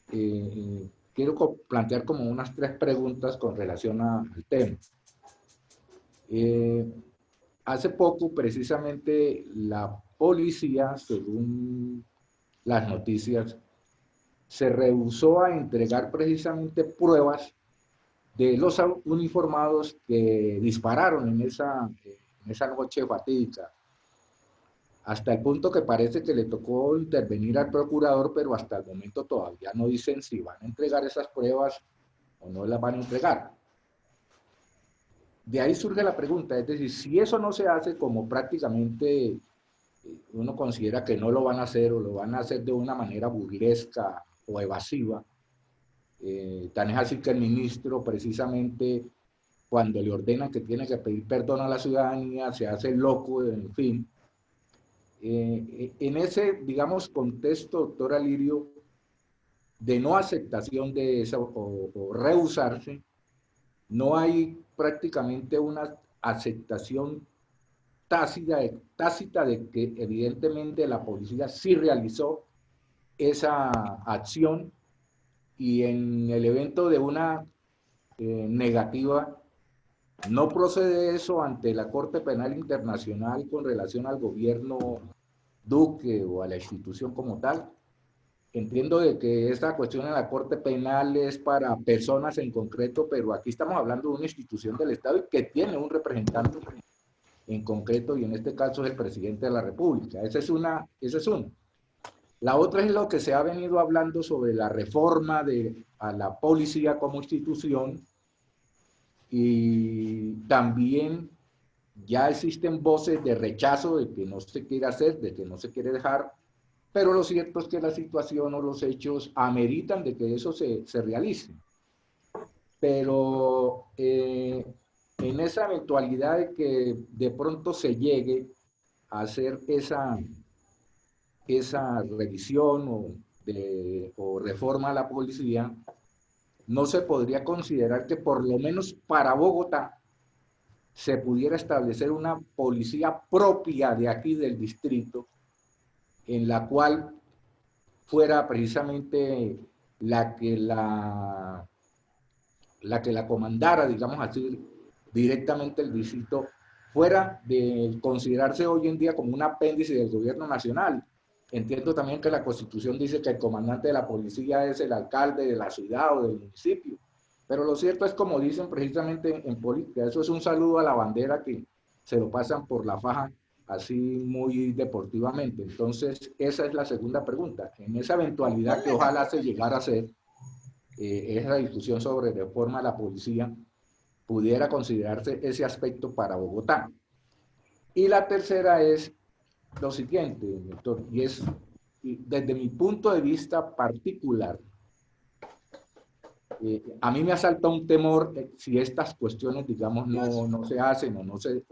quiero plantear como unas 3 preguntas con relación al tema. Hace poco, precisamente, la policía, según las noticias, se rehusó a entregar precisamente pruebas de los uniformados que dispararon en esa noche fatídica, hasta el punto que parece que le tocó intervenir al procurador, pero hasta el momento todavía no dicen si van a entregar esas pruebas o no las van a entregar. De ahí surge la pregunta, es decir, si eso no se hace, como prácticamente uno considera que no lo van a hacer, o lo van a hacer de una manera burlesca o evasiva, tan es así que el ministro, precisamente cuando le ordenan que tiene que pedir perdón a la ciudadanía, se hace loco, en fin. En ese, digamos, contexto, doctora Lirio, de no aceptación de eso o rehusarse, no hay prácticamente una aceptación tácita de que evidentemente la policía sí realizó esa acción, y en el evento de una negativa, no procede eso ante la Corte Penal Internacional con relación al gobierno Duque o a la institución como tal. Entiendo de que esta cuestión en la Corte Penal es para personas en concreto, pero aquí estamos hablando de una institución del Estado y que tiene un representante en concreto, y en este caso es el presidente de la República. Esa es una. La otra es lo que se ha venido hablando sobre la reforma a la policía como institución, y también ya existen voces de rechazo de que no se quiere hacer, de que no se quiere dejar, pero lo cierto es que la situación o los hechos ameritan de que eso se realice. Pero en esa eventualidad de que de pronto se llegue a hacer esa revisión o reforma a la policía, no se podría considerar que por lo menos para Bogotá se pudiera establecer una policía propia de aquí del distrito, en la cual fuera precisamente la que la comandara, digamos así, directamente el distrito, fuera de considerarse hoy en día como un apéndice del gobierno nacional. Entiendo también que la Constitución dice que el comandante de la policía es el alcalde de la ciudad o del municipio, pero lo cierto es, como dicen precisamente en política, eso es un saludo a la bandera que se lo pasan por la faja así muy deportivamente. Entonces, esa es la segunda pregunta. En esa eventualidad que ojalá se llegara a hacer, esa discusión sobre reforma de la policía, pudiera considerarse ese aspecto para Bogotá. Y la tercera es lo siguiente, doctor, y es, desde mi punto de vista particular, a mí me asalta un temor si estas cuestiones, digamos, no se hacen o no se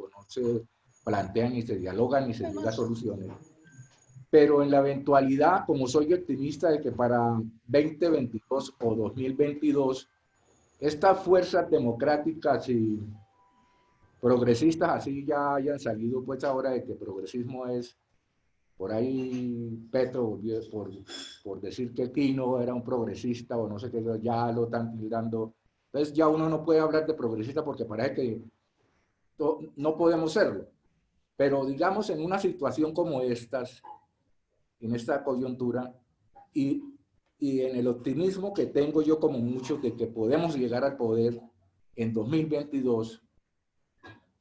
plantean ni se dialogan ni se llegan a soluciones. Pero en la eventualidad, como soy optimista de que para 2022 o 2022, estas fuerzas democráticas y progresistas así ya hayan salido, pues ahora de que progresismo es, por ahí Petro, por decir que Tino era un progresista o no sé qué, ya lo están tirando. Entonces ya uno no puede hablar de progresista porque parece que no podemos serlo. Pero digamos en una situación como estas, en esta coyuntura, y en el optimismo que tengo yo como muchos de que podemos llegar al poder en 2022,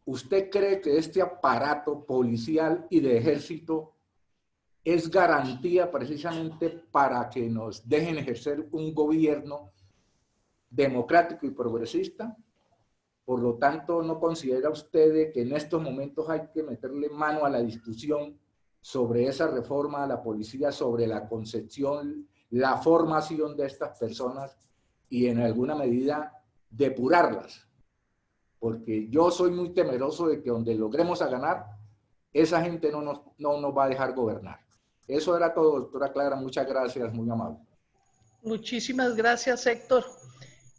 ¿usted cree que este aparato policial y de ejército es garantía precisamente para que nos dejen ejercer un gobierno democrático y progresista? Por lo tanto, ¿no considera usted que en estos momentos hay que meterle mano a la discusión sobre esa reforma a la policía, sobre la concepción, la formación de estas personas y en alguna medida depurarlas? Porque yo soy muy temeroso de que donde logremos a ganar, esa gente no nos va a dejar gobernar. Eso era todo, doctora Clara. Muchas gracias, muy amable. Muchísimas gracias, Héctor.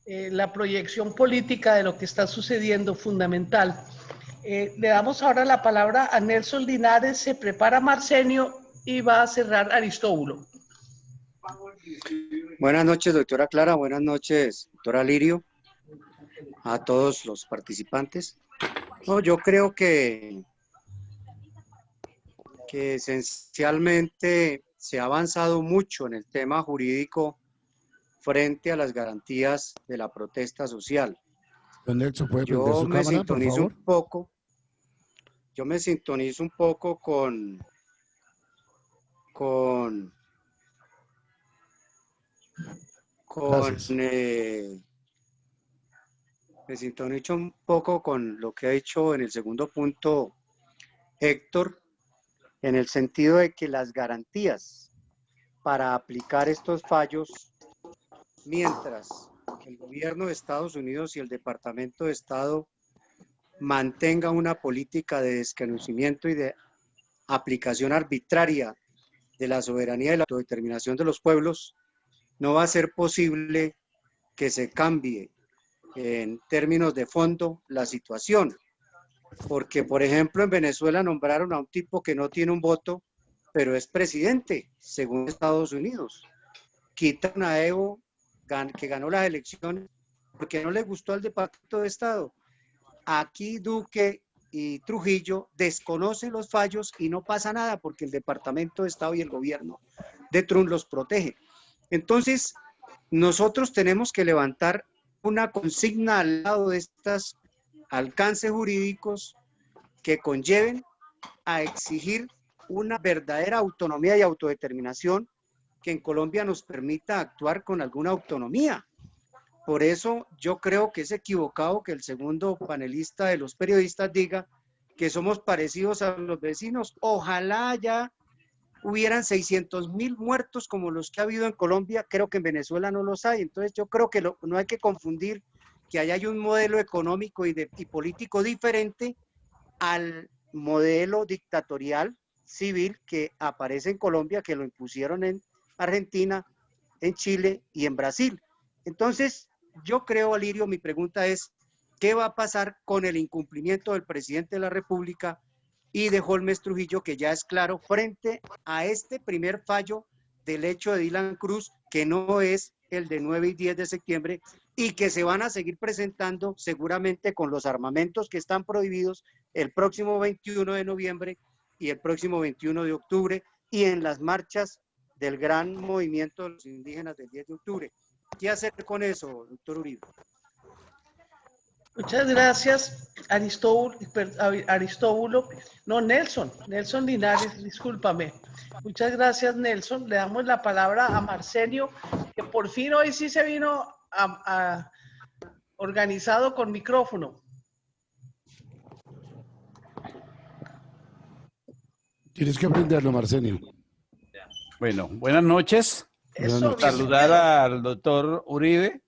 La proyección política de lo que está sucediendo, fundamental. Le damos ahora la palabra a Nelson Linares, se prepara Marcenio y va a cerrar Aristóbulo. Buenas noches, doctora Clara, buenas noches, doctora Lirio, a todos los participantes. No, yo creo que esencialmente se ha avanzado mucho en el tema jurídico frente a las garantías de la protesta social. Don Nelson, ¿puede prender Yo su me cámara, por sintonizo favor? un poco me sintonizo un poco con lo que ha dicho en el segundo punto Héctor, en el sentido de que las garantías para aplicar estos fallos, mientras el gobierno de Estados Unidos y el Departamento de Estado mantengan una política de desconocimiento y de aplicación arbitraria de la soberanía y la autodeterminación de los pueblos, no va a ser posible que se cambie en términos de fondo la situación. Porque, por ejemplo, en Venezuela nombraron a un tipo que no tiene un voto, pero es presidente, según Estados Unidos. Quitaron a Evo, que ganó las elecciones, porque no le gustó al Departamento de Estado. Aquí Duque y Trujillo desconocen los fallos y no pasa nada porque el Departamento de Estado y el gobierno de Trump los protege. Entonces, nosotros tenemos que levantar una consigna al lado de estos alcances jurídicos que conlleven a exigir una verdadera autonomía y autodeterminación que en Colombia nos permita actuar con alguna autonomía. Por eso yo creo que es equivocado que el segundo panelista de los periodistas diga que somos parecidos a los vecinos. Ojalá ya hubieran 600.000 muertos como los que ha habido en Colombia. Creo que en Venezuela no los hay. Entonces yo creo que no hay que confundir que allá hay un modelo económico y político diferente al modelo dictatorial civil que aparece en Colombia, que lo impusieron en Argentina, en Chile y en Brasil. Entonces, yo creo, Alirio, mi pregunta es, ¿qué va a pasar con el incumplimiento del presidente de la República y de Holmes Trujillo, que ya es claro, frente a este primer fallo del hecho de Dylan Cruz, que no es el de 9 y 10 de septiembre, y que se van a seguir presentando seguramente con los armamentos que están prohibidos el próximo 21 de noviembre y el próximo 21 de octubre, y en las marchas del gran movimiento de los indígenas del 10 de octubre. ¿Qué hacer con eso, doctor Uribe? Muchas gracias, Nelson Linares, discúlpame. Muchas gracias, Nelson. Le damos la palabra a Marcenio, que por fin hoy sí se vino organizado con micrófono. Tienes que aprenderlo, Marcenio. Bueno, buenas noches. Saludar al doctor Uribe,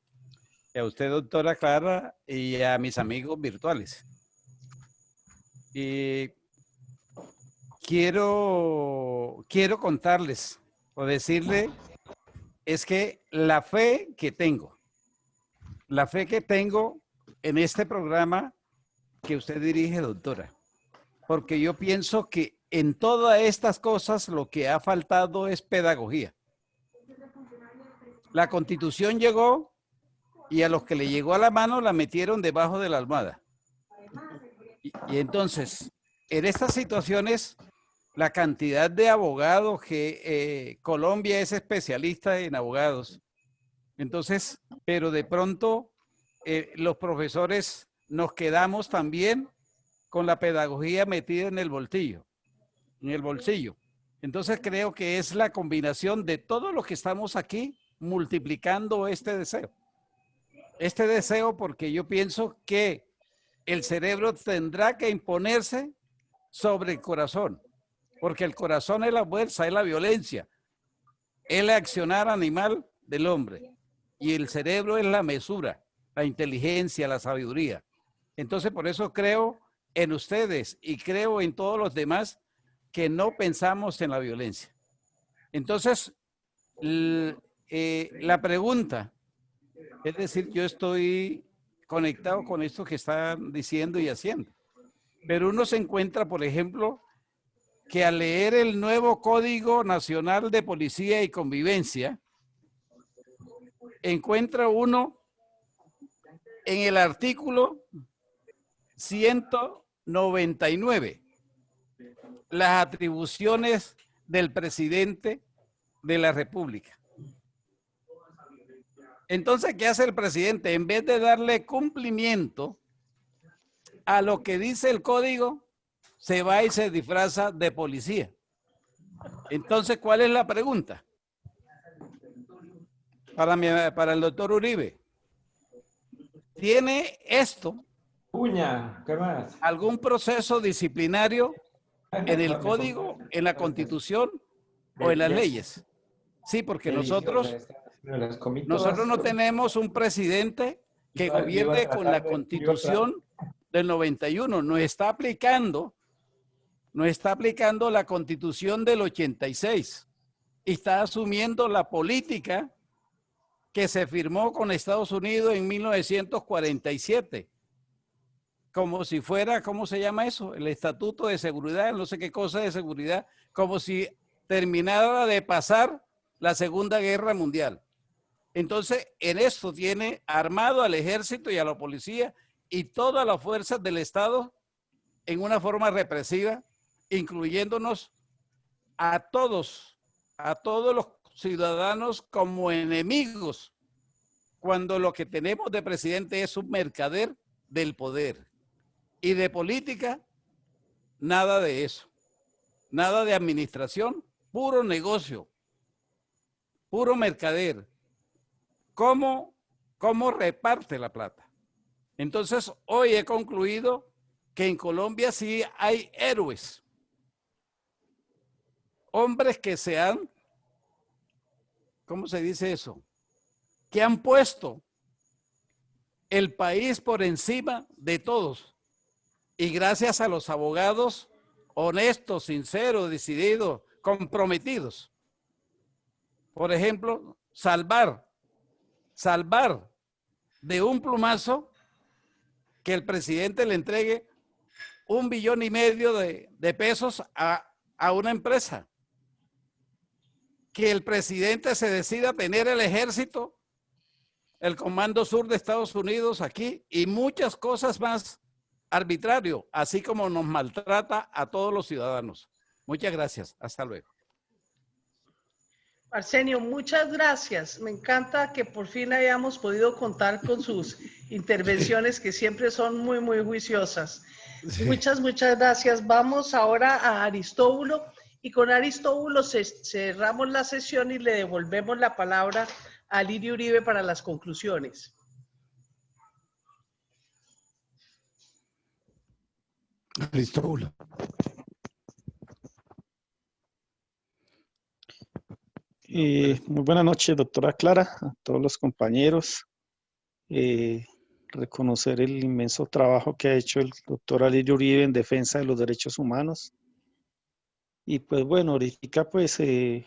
y a usted, doctora Clara, y a mis amigos virtuales. Y quiero contarles o decirle, es que la fe que tengo en este programa que usted dirige, doctora, porque yo pienso que en todas estas cosas lo que ha faltado es pedagogía. La Constitución llegó y a los que le llegó a la mano la metieron debajo de la almohada. Y entonces, en estas situaciones, la cantidad de abogados que Colombia es especialista en abogados. Entonces, pero de pronto los profesores nos quedamos también con la pedagogía metida en el bolsillo. Entonces creo que es la combinación de todo lo que estamos aquí multiplicando este deseo. Este deseo porque yo pienso que el cerebro tendrá que imponerse sobre el corazón, porque el corazón es la fuerza, es la violencia, es el accionar animal del hombre y el cerebro es la mesura, la inteligencia, la sabiduría. Entonces por eso creo en ustedes y creo en todos los demás que no pensamos en la violencia. Entonces, la pregunta, es decir, yo estoy conectado con esto que están diciendo y haciendo, pero uno se encuentra, por ejemplo, que al leer el nuevo Código Nacional de Policía y Convivencia, encuentra uno en el artículo 199 las atribuciones del presidente de la República. Entonces, ¿qué hace el presidente? En vez de darle cumplimiento a lo que dice el código, se va y se disfraza de policía. Entonces, ¿cuál es la pregunta? Para el doctor Uribe. ¿Tiene esto algún proceso disciplinario en el código, en la Constitución o en las leyes? Sí, porque nosotros no tenemos un presidente que gobierne con la Constitución del 91. No está aplicando la Constitución del 86. Y está asumiendo la política que se firmó con Estados Unidos en 1947. Como si fuera, ¿cómo se llama eso? El Estatuto de Seguridad, no sé qué cosa de seguridad, como si terminara de pasar la Segunda Guerra Mundial. Entonces, en esto tiene armado al ejército y a la policía y todas las fuerzas del Estado en una forma represiva, incluyéndonos a todos los ciudadanos como enemigos, cuando lo que tenemos de presidente es un mercader del poder. Y de política, nada de eso. Nada de administración, puro negocio, puro mercader. ¿Cómo reparte la plata? Entonces, hoy he concluido que en Colombia sí hay héroes. Hombres que se han, ¿cómo se dice eso? Que han puesto el país por encima de todos. Y gracias a los abogados honestos, sinceros, decididos, comprometidos. Por ejemplo, salvar de un plumazo que el presidente le entregue 1,5 billones de pesos a una empresa. Que el presidente se decida tener el ejército el Comando Sur de Estados Unidos aquí y muchas cosas más arbitrario, así como nos maltrata a todos los ciudadanos. Muchas gracias. Hasta luego. Arsenio, muchas gracias. Me encanta que por fin hayamos podido contar con sus intervenciones que siempre son muy, muy juiciosas. Sí. Muchas gracias. Vamos ahora a Aristóbulo y con Aristóbulo cerramos la sesión y le devolvemos la palabra a Lirio Uribe para las conclusiones. Aristóbulo. Muy buenas noches, doctora Clara, a todos los compañeros. Reconocer el inmenso trabajo que ha hecho el doctor Alirio Uribe en defensa de los derechos humanos. Y pues bueno, ahorita pues,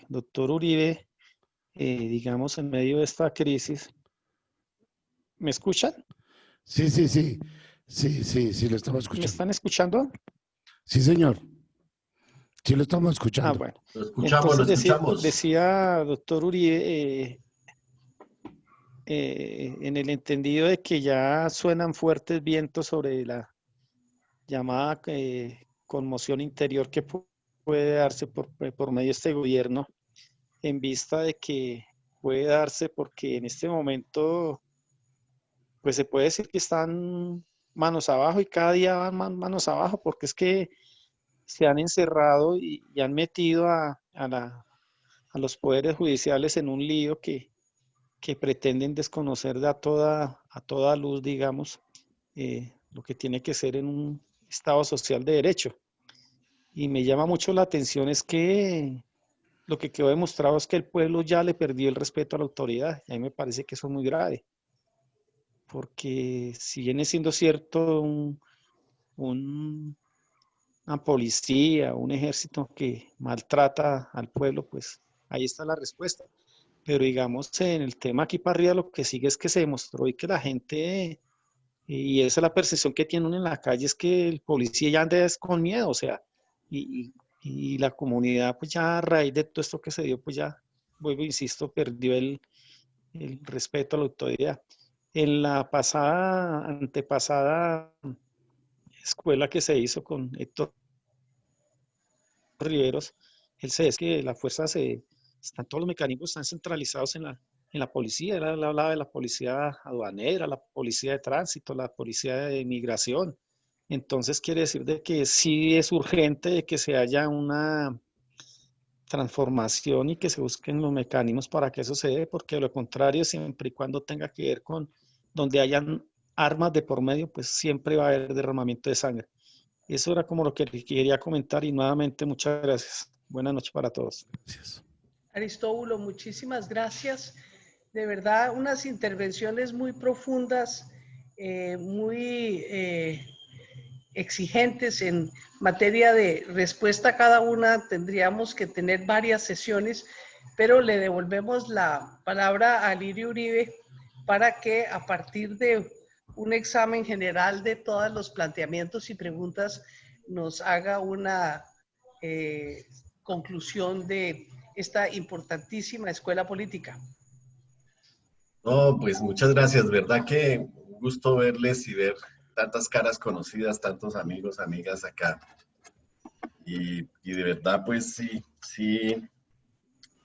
doctor Uribe, digamos en medio de esta crisis, ¿me escuchan? Sí, lo estamos escuchando. ¿Me están escuchando? Sí, señor. Sí, lo estamos escuchando. Ah, bueno. Lo escuchamos, Entonces, lo escuchamos. decía doctor Uribe, en el entendido de que ya suenan fuertes vientos sobre la llamada conmoción interior que puede darse por medio de este gobierno, en vista de que puede darse porque en este momento, pues se puede decir que están manos abajo y cada día van manos abajo, porque es que se han encerrado y han metido a los poderes judiciales en un lío que pretenden desconocer a toda luz, digamos, lo que tiene que ser en un Estado social de derecho. Y me llama mucho la atención es que lo que quedó demostrado es que el pueblo ya le perdió el respeto a la autoridad. Y a mí me parece que eso es muy grave. Porque si viene siendo cierto una policía, un ejército que maltrata al pueblo, pues ahí está la respuesta. Pero digamos, en el tema aquí para arriba, lo que sigue es que se demostró y que la gente, y esa es la percepción que tiene uno en la calle, es que el policía ya anda con miedo, o sea, y la comunidad, pues ya a raíz de todo esto que se dio, pues ya, vuelvo, insisto, perdió el respeto a la autoridad. En la antepasada escuela que se hizo con Héctor Riveros, él se dice que la fuerza están todos los mecanismos están centralizados en la policía. Él hablaba de la policía aduanera, la policía de tránsito, la policía de migración. Entonces quiere decir de que sí es urgente de que se haya una transformación y que se busquen los mecanismos para que eso se dé, porque de lo contrario, siempre y cuando tenga que ver con donde hayan armas de por medio, pues siempre va a haber derramamiento de sangre. Eso era como lo que quería comentar y nuevamente muchas gracias. Buenas noches para todos. Gracias. Aristóbulo, muchísimas gracias. De verdad, unas intervenciones muy profundas, muy exigentes en materia de respuesta a cada una. Tendríamos que tener varias sesiones, pero le devolvemos la palabra a Lirio Uribe para que a partir de un examen general de todos los planteamientos y preguntas nos haga una conclusión de esta importantísima escuela política. No, pues muchas gracias, verdad que un gusto verles y ver tantas caras conocidas, tantos amigos, amigas acá. Y de verdad, pues sí,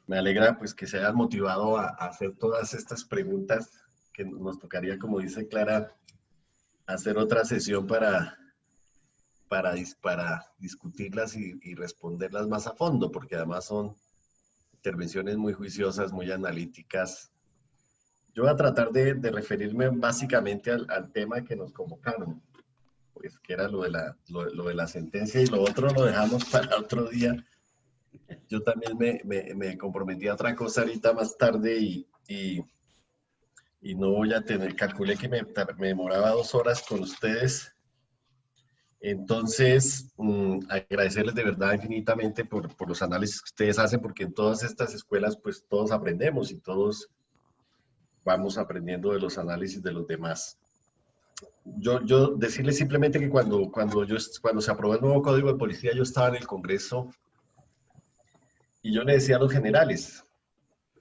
me alegra pues que se hayan motivado a hacer todas estas preguntas que nos tocaría, como dice Clara, hacer otra sesión para discutirlas y responderlas más a fondo, porque además son intervenciones muy juiciosas, muy analíticas. Yo voy a tratar de referirme básicamente al tema que nos convocaron, pues que era lo de la sentencia, y lo otro lo dejamos para otro día. Yo también me comprometí a otra cosa ahorita más tarde y no voy a tener, calculé que me demoraba 2 horas con ustedes. Entonces, agradecerles de verdad infinitamente por los análisis que ustedes hacen, porque en todas estas escuelas pues todos aprendemos y todos vamos aprendiendo de los análisis de los demás. Yo decirles simplemente que cuando se aprobó el nuevo Código de Policía, yo estaba en el Congreso y yo le decía a los generales,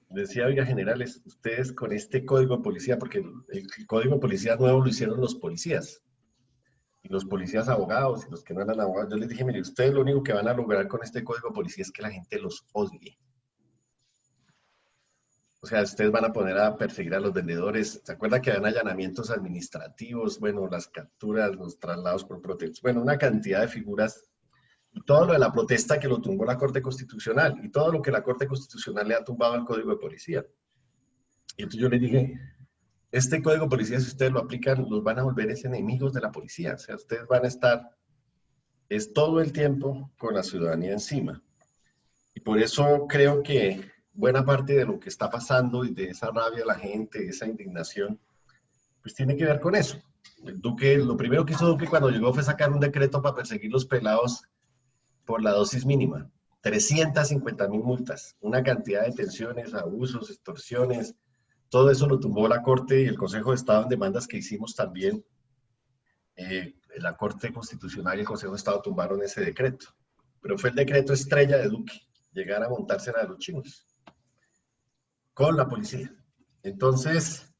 decía, oiga, generales, ustedes con este código de policía, porque el código de policía nuevo lo hicieron los policías, y los policías abogados, y los que no eran abogados, yo les dije, mire, ustedes lo único que van a lograr con este código de policía es que la gente los odie. O sea, ustedes van a poner a perseguir a los vendedores. ¿Se acuerda que habían allanamientos administrativos? Bueno, las capturas, los traslados por protección. Bueno, una cantidad de figuras. Y todo lo de la protesta que lo tumbó la Corte Constitucional. Y todo lo que la Corte Constitucional le ha tumbado al Código de Policía. Y entonces yo les dije, este Código de Policía, si ustedes lo aplican, los van a volver enemigos de la policía. O sea, ustedes van a estar todo el tiempo con la ciudadanía encima. Y por eso creo que buena parte de lo que está pasando y de esa rabia de la gente, de esa indignación, pues tiene que ver con eso. El Duque, lo primero que hizo Duque cuando llegó fue sacar un decreto para perseguir los pelados por la dosis mínima. 350.000 multas, una cantidad de detenciones, abusos, extorsiones, todo eso lo tumbó la Corte y el Consejo de Estado en demandas que hicimos también. La Corte Constitucional y el Consejo de Estado tumbaron ese decreto. Pero fue el decreto estrella de Duque, llegar a montársela de los chinos con la policía. Entonces,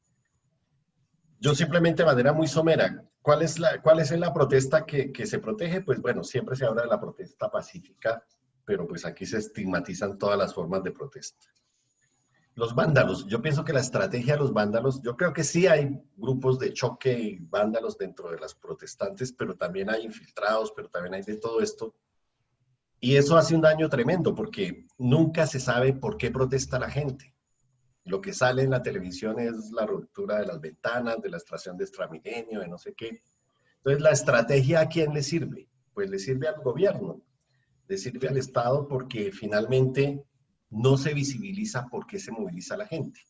yo simplemente de manera muy somera, ¿cuál es la protesta que se protege? Pues bueno, siempre se habla de la protesta pacífica, pero pues aquí se estigmatizan todas las formas de protesta. Los vándalos, yo pienso que la estrategia de los vándalos, yo creo que sí hay grupos de choque y vándalos dentro de las protestantes, pero también hay infiltrados, pero también hay de todo esto. Y eso hace un daño tremendo, porque nunca se sabe por qué protesta la gente. Lo que sale en la televisión es la ruptura de las ventanas, de la extracción de Extramilenio, de no sé qué. Entonces, ¿la estrategia a quién le sirve? Pues le sirve al gobierno, le sirve al Estado, porque finalmente no se visibiliza por qué se moviliza la gente,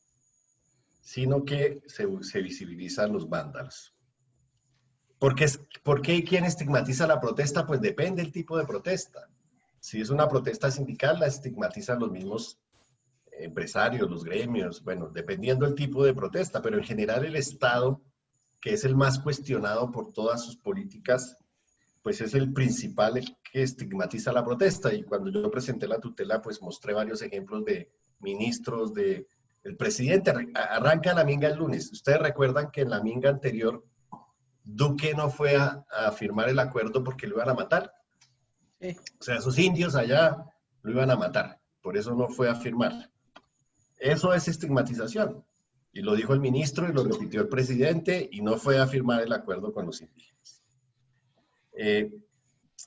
sino que se visibilizan los vándalos. ¿Por qué y quién estigmatiza la protesta? Pues depende del tipo de protesta. Si es una protesta sindical, la estigmatizan los mismos empresarios, los gremios, bueno, dependiendo del tipo de protesta, pero en general el Estado, que es el más cuestionado por todas sus políticas, pues es el principal que estigmatiza la protesta. Y cuando yo presenté la tutela, pues mostré varios ejemplos de ministros, del presidente. Arranca la minga el lunes. Ustedes recuerdan que en la minga anterior, Duque no fue a firmar el acuerdo porque lo iban a matar. O sea, esos indios allá lo iban a matar. Por eso no fue a firmar. Eso es estigmatización. Y lo dijo el ministro y lo repitió el presidente y no fue a firmar el acuerdo con los indígenas.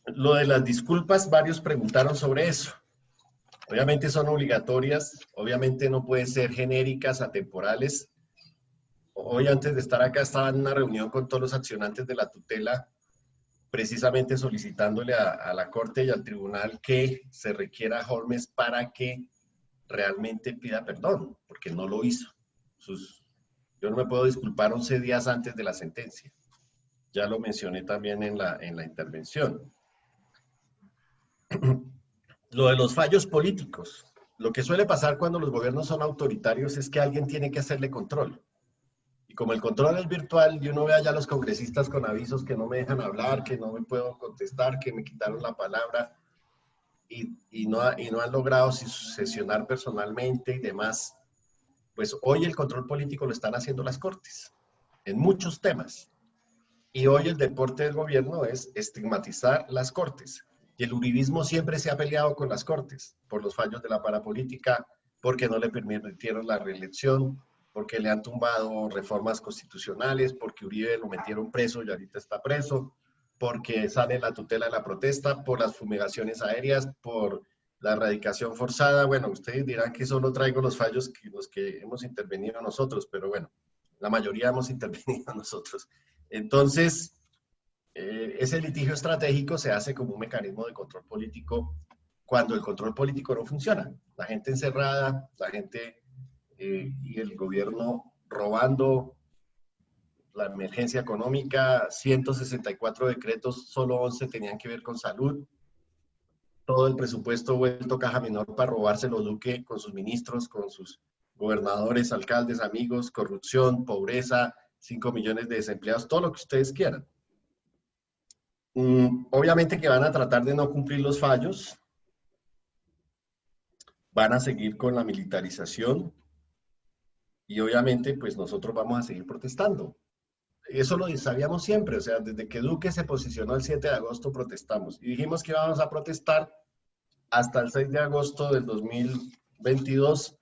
Lo de las disculpas, varios preguntaron sobre eso. Obviamente son obligatorias, obviamente no pueden ser genéricas, atemporales. Hoy antes de estar acá estaba en una reunión con todos los accionantes de la tutela, precisamente solicitándole a la Corte y al Tribunal que se requiera a Holmes para que realmente pida perdón, porque no lo hizo. Yo no me puedo disculpar 11 días antes de la sentencia. Ya lo mencioné también en la intervención. Lo de los fallos políticos. Lo que suele pasar cuando los gobiernos son autoritarios es que alguien tiene que hacerle control. Y como el control es virtual, y uno ve allá a los congresistas con avisos que no me dejan hablar, que no me puedo contestar, que me quitaron la palabra, y no han logrado sesionar personalmente y demás, pues hoy el control político lo están haciendo las Cortes, en muchos temas. Y hoy el deporte del gobierno es estigmatizar las Cortes. Y el uribismo siempre se ha peleado con las Cortes, por los fallos de la parapolítica, porque no le permitieron la reelección, porque le han tumbado reformas constitucionales, porque Uribe lo metieron preso y ahorita está preso, porque sale la tutela de la protesta, por las fumigaciones aéreas, por la erradicación forzada. Bueno, ustedes dirán que solo traigo los fallos que los que hemos intervenido nosotros, pero bueno, la mayoría hemos intervenido nosotros. Entonces, ese litigio estratégico se hace como un mecanismo de control político cuando el control político no funciona. La gente encerrada, la gente y el gobierno robando, la emergencia económica, 164 decretos, solo 11 tenían que ver con salud. Todo el presupuesto vuelto caja menor para robárselo Duque con sus ministros, con sus gobernadores, alcaldes, amigos, corrupción, pobreza, 5 millones de desempleados, todo lo que ustedes quieran. Obviamente que van a tratar de no cumplir los fallos. van a seguir con la militarización y obviamente pues nosotros vamos a seguir protestando. Eso lo sabíamos siempre, o sea, desde que Duque se posicionó el 7 de agosto protestamos y dijimos que íbamos a protestar hasta el 6 de agosto del 2022.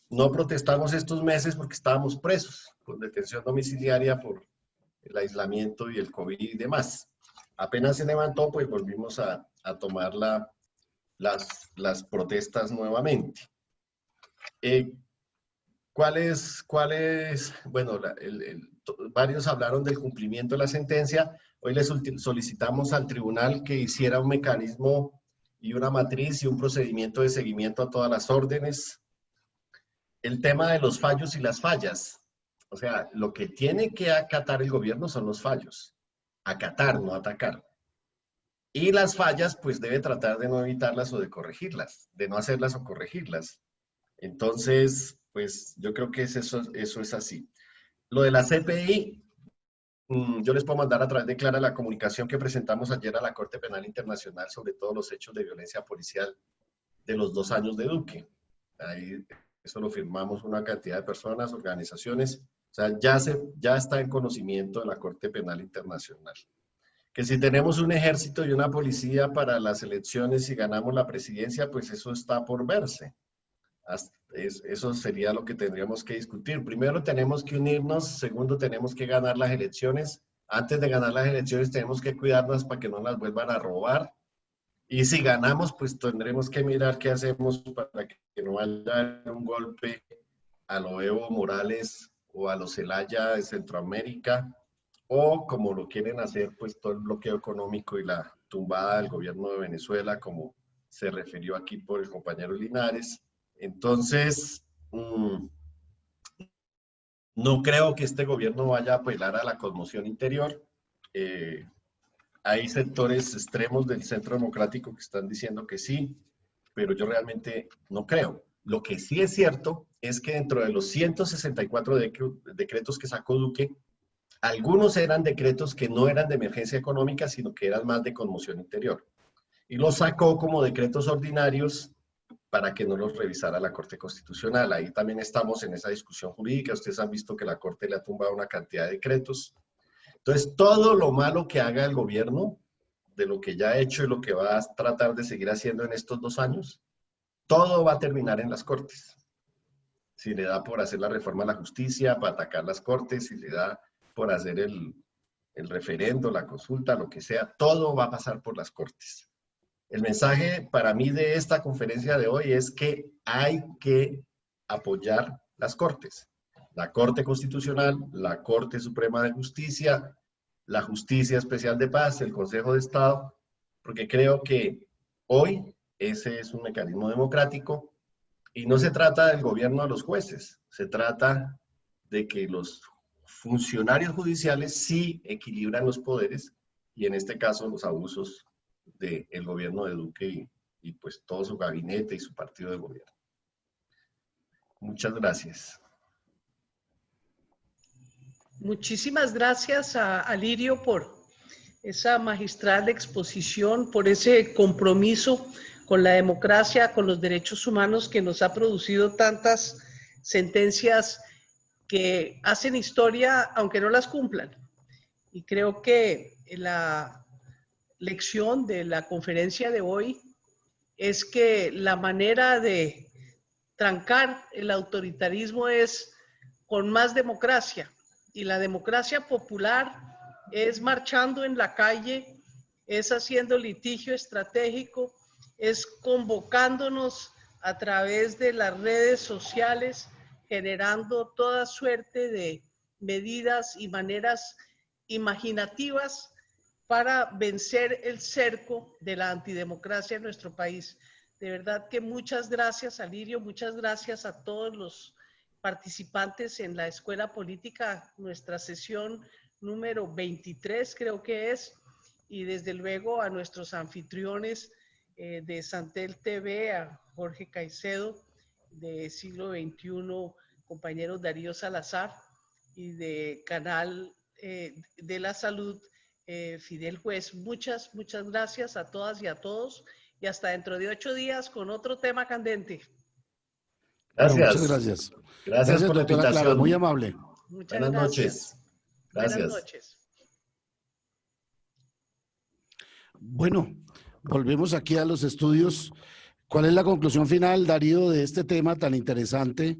No protestamos estos meses porque estábamos presos con detención domiciliaria por el aislamiento y el COVID y demás. Apenas se levantó, pues volvimos a tomar las protestas nuevamente. Bueno, varios hablaron del cumplimiento de la sentencia. Hoy le solicitamos al tribunal que hiciera un mecanismo y una matriz y un procedimiento de seguimiento a todas las órdenes. El tema de los fallos y las fallas. O sea, lo que tiene que acatar el gobierno son los fallos. Acatar, no atacar. Y las fallas, pues debe tratar de no evitarlas o de corregirlas, de no hacerlas o corregirlas. Entonces, pues yo creo que eso es así. Lo de la CPI, yo les puedo mandar a través de Clara la comunicación que presentamos ayer a la Corte Penal Internacional sobre todos los hechos de violencia policial de los 2 años de Duque. Ahí, eso lo firmamos una cantidad de personas, organizaciones, o sea, ya está en conocimiento de la Corte Penal Internacional. Que si tenemos un ejército y una policía para las elecciones y ganamos la presidencia, pues eso está por verse. Eso sería lo que tendríamos que discutir. Primero tenemos que unirnos, segundo tenemos que ganar las elecciones. Antes de ganar las elecciones tenemos que cuidarnos para que no las vuelvan a robar. Y si ganamos, pues tendremos que mirar qué hacemos para que no haya un golpe a lo Evo Morales o a los Zelaya de Centroamérica, o como lo quieren hacer, pues todo el bloqueo económico y la tumbada del gobierno de Venezuela, como se refirió aquí por el compañero Linares. Entonces, no creo que este gobierno vaya a apelar a la conmoción interior. Hay sectores extremos del Centro Democrático que están diciendo que sí, pero yo realmente no creo. Lo que sí es cierto es que dentro de los 164 decretos que sacó Duque, algunos eran decretos que no eran de emergencia económica, sino que eran más de conmoción interior. Y los sacó como decretos ordinarios para que no los revisara la Corte Constitucional. Ahí también estamos en esa discusión jurídica. Ustedes han visto que la Corte le ha tumbado una cantidad de decretos. Entonces, todo lo malo que haga el gobierno, de lo que ya ha hecho y lo que va a tratar de seguir haciendo en estos 2 años, todo va a terminar en las Cortes. Si le da por hacer la reforma a la justicia, para atacar las Cortes, si le da por hacer el referendo, la consulta, lo que sea, todo va a pasar por las Cortes. El mensaje para mí de esta conferencia de hoy es que hay que apoyar las Cortes. La Corte Constitucional, la Corte Suprema de Justicia, la Justicia Especial de Paz, el Consejo de Estado, porque creo que hoy ese es un mecanismo democrático y no se trata del gobierno de los jueces, se trata de que los funcionarios judiciales sí equilibran los poderes y en este caso los abusos del gobierno de Duque y pues todo su gabinete y su partido de gobierno. Muchas gracias. Muchísimas gracias a Lirio por esa magistral exposición, por ese compromiso con la democracia, con los derechos humanos que nos ha producido tantas sentencias que hacen historia aunque no las cumplan. Y creo que la lección de la conferencia de hoy es que la manera de trancar el autoritarismo es con más democracia. Y la democracia popular es marchando en la calle, es haciendo litigio estratégico, es convocándonos a través de las redes sociales, generando toda suerte de medidas y maneras imaginativas para vencer el cerco de la antidemocracia en nuestro país. De verdad que muchas gracias, Alirio, muchas gracias a todos los participantes en la Escuela Política, nuestra sesión número 23 creo que es, y desde luego a nuestros anfitriones de Santel TV, a Jorge Caicedo, de Siglo XXI, compañero Darío Salazar, y de Canal de la Salud, Fidel Juez. Muchas gracias a todas y a todos, y hasta dentro de 8 días con otro tema candente. Gracias. Muchas gracias. Gracias por la doctora Clara, invitación. muy amable. Muchas Buenas gracias. noches. Gracias. Buenas noches. Bueno, volvemos aquí a los estudios. ¿Cuál es la conclusión final, Darío, de este tema tan interesante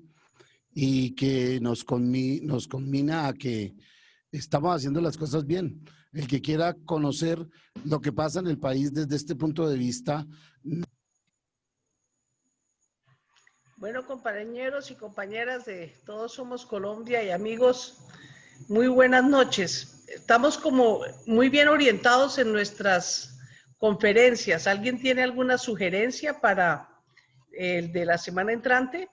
y que nos conmina a que estamos haciendo las cosas bien? El que quiera conocer lo que pasa en el país desde este punto de vista. Bueno, compañeros y compañeras de Todos Somos Colombia y amigos, muy buenas noches. Estamos como muy bien orientados en nuestras conferencias. ¿Alguien tiene alguna sugerencia para el de la semana entrante?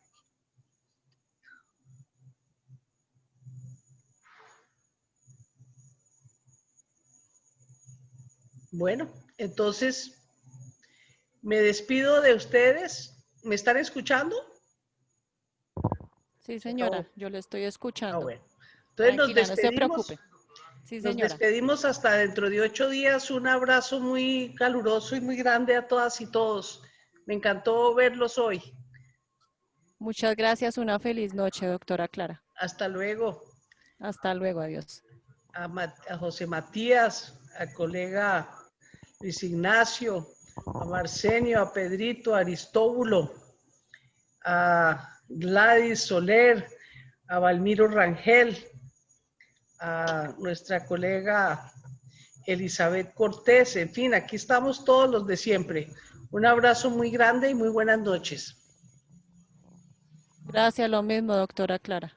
Bueno, entonces me despido de ustedes. ¿Me están escuchando? Sí, señora, yo le estoy escuchando. Bueno. Entonces nos Tranquila, no se despedimos. preocupe. Sí, Nos señora. despedimos hasta dentro de 8 días. Un abrazo muy caluroso y muy grande a todas y todos. Me encantó verlos hoy. Muchas gracias. Una feliz noche, doctora Clara. Hasta luego. Hasta luego. Adiós. A José Matías, al colega Luis Ignacio, a Marcenio, a Pedrito, a Aristóbulo, a Gladys Soler, a Valmiro Rangel, a nuestra colega Elizabeth Cortés, en fin, aquí estamos todos los de siempre. Un abrazo muy grande y muy buenas noches. Gracias, lo mismo, doctora Clara.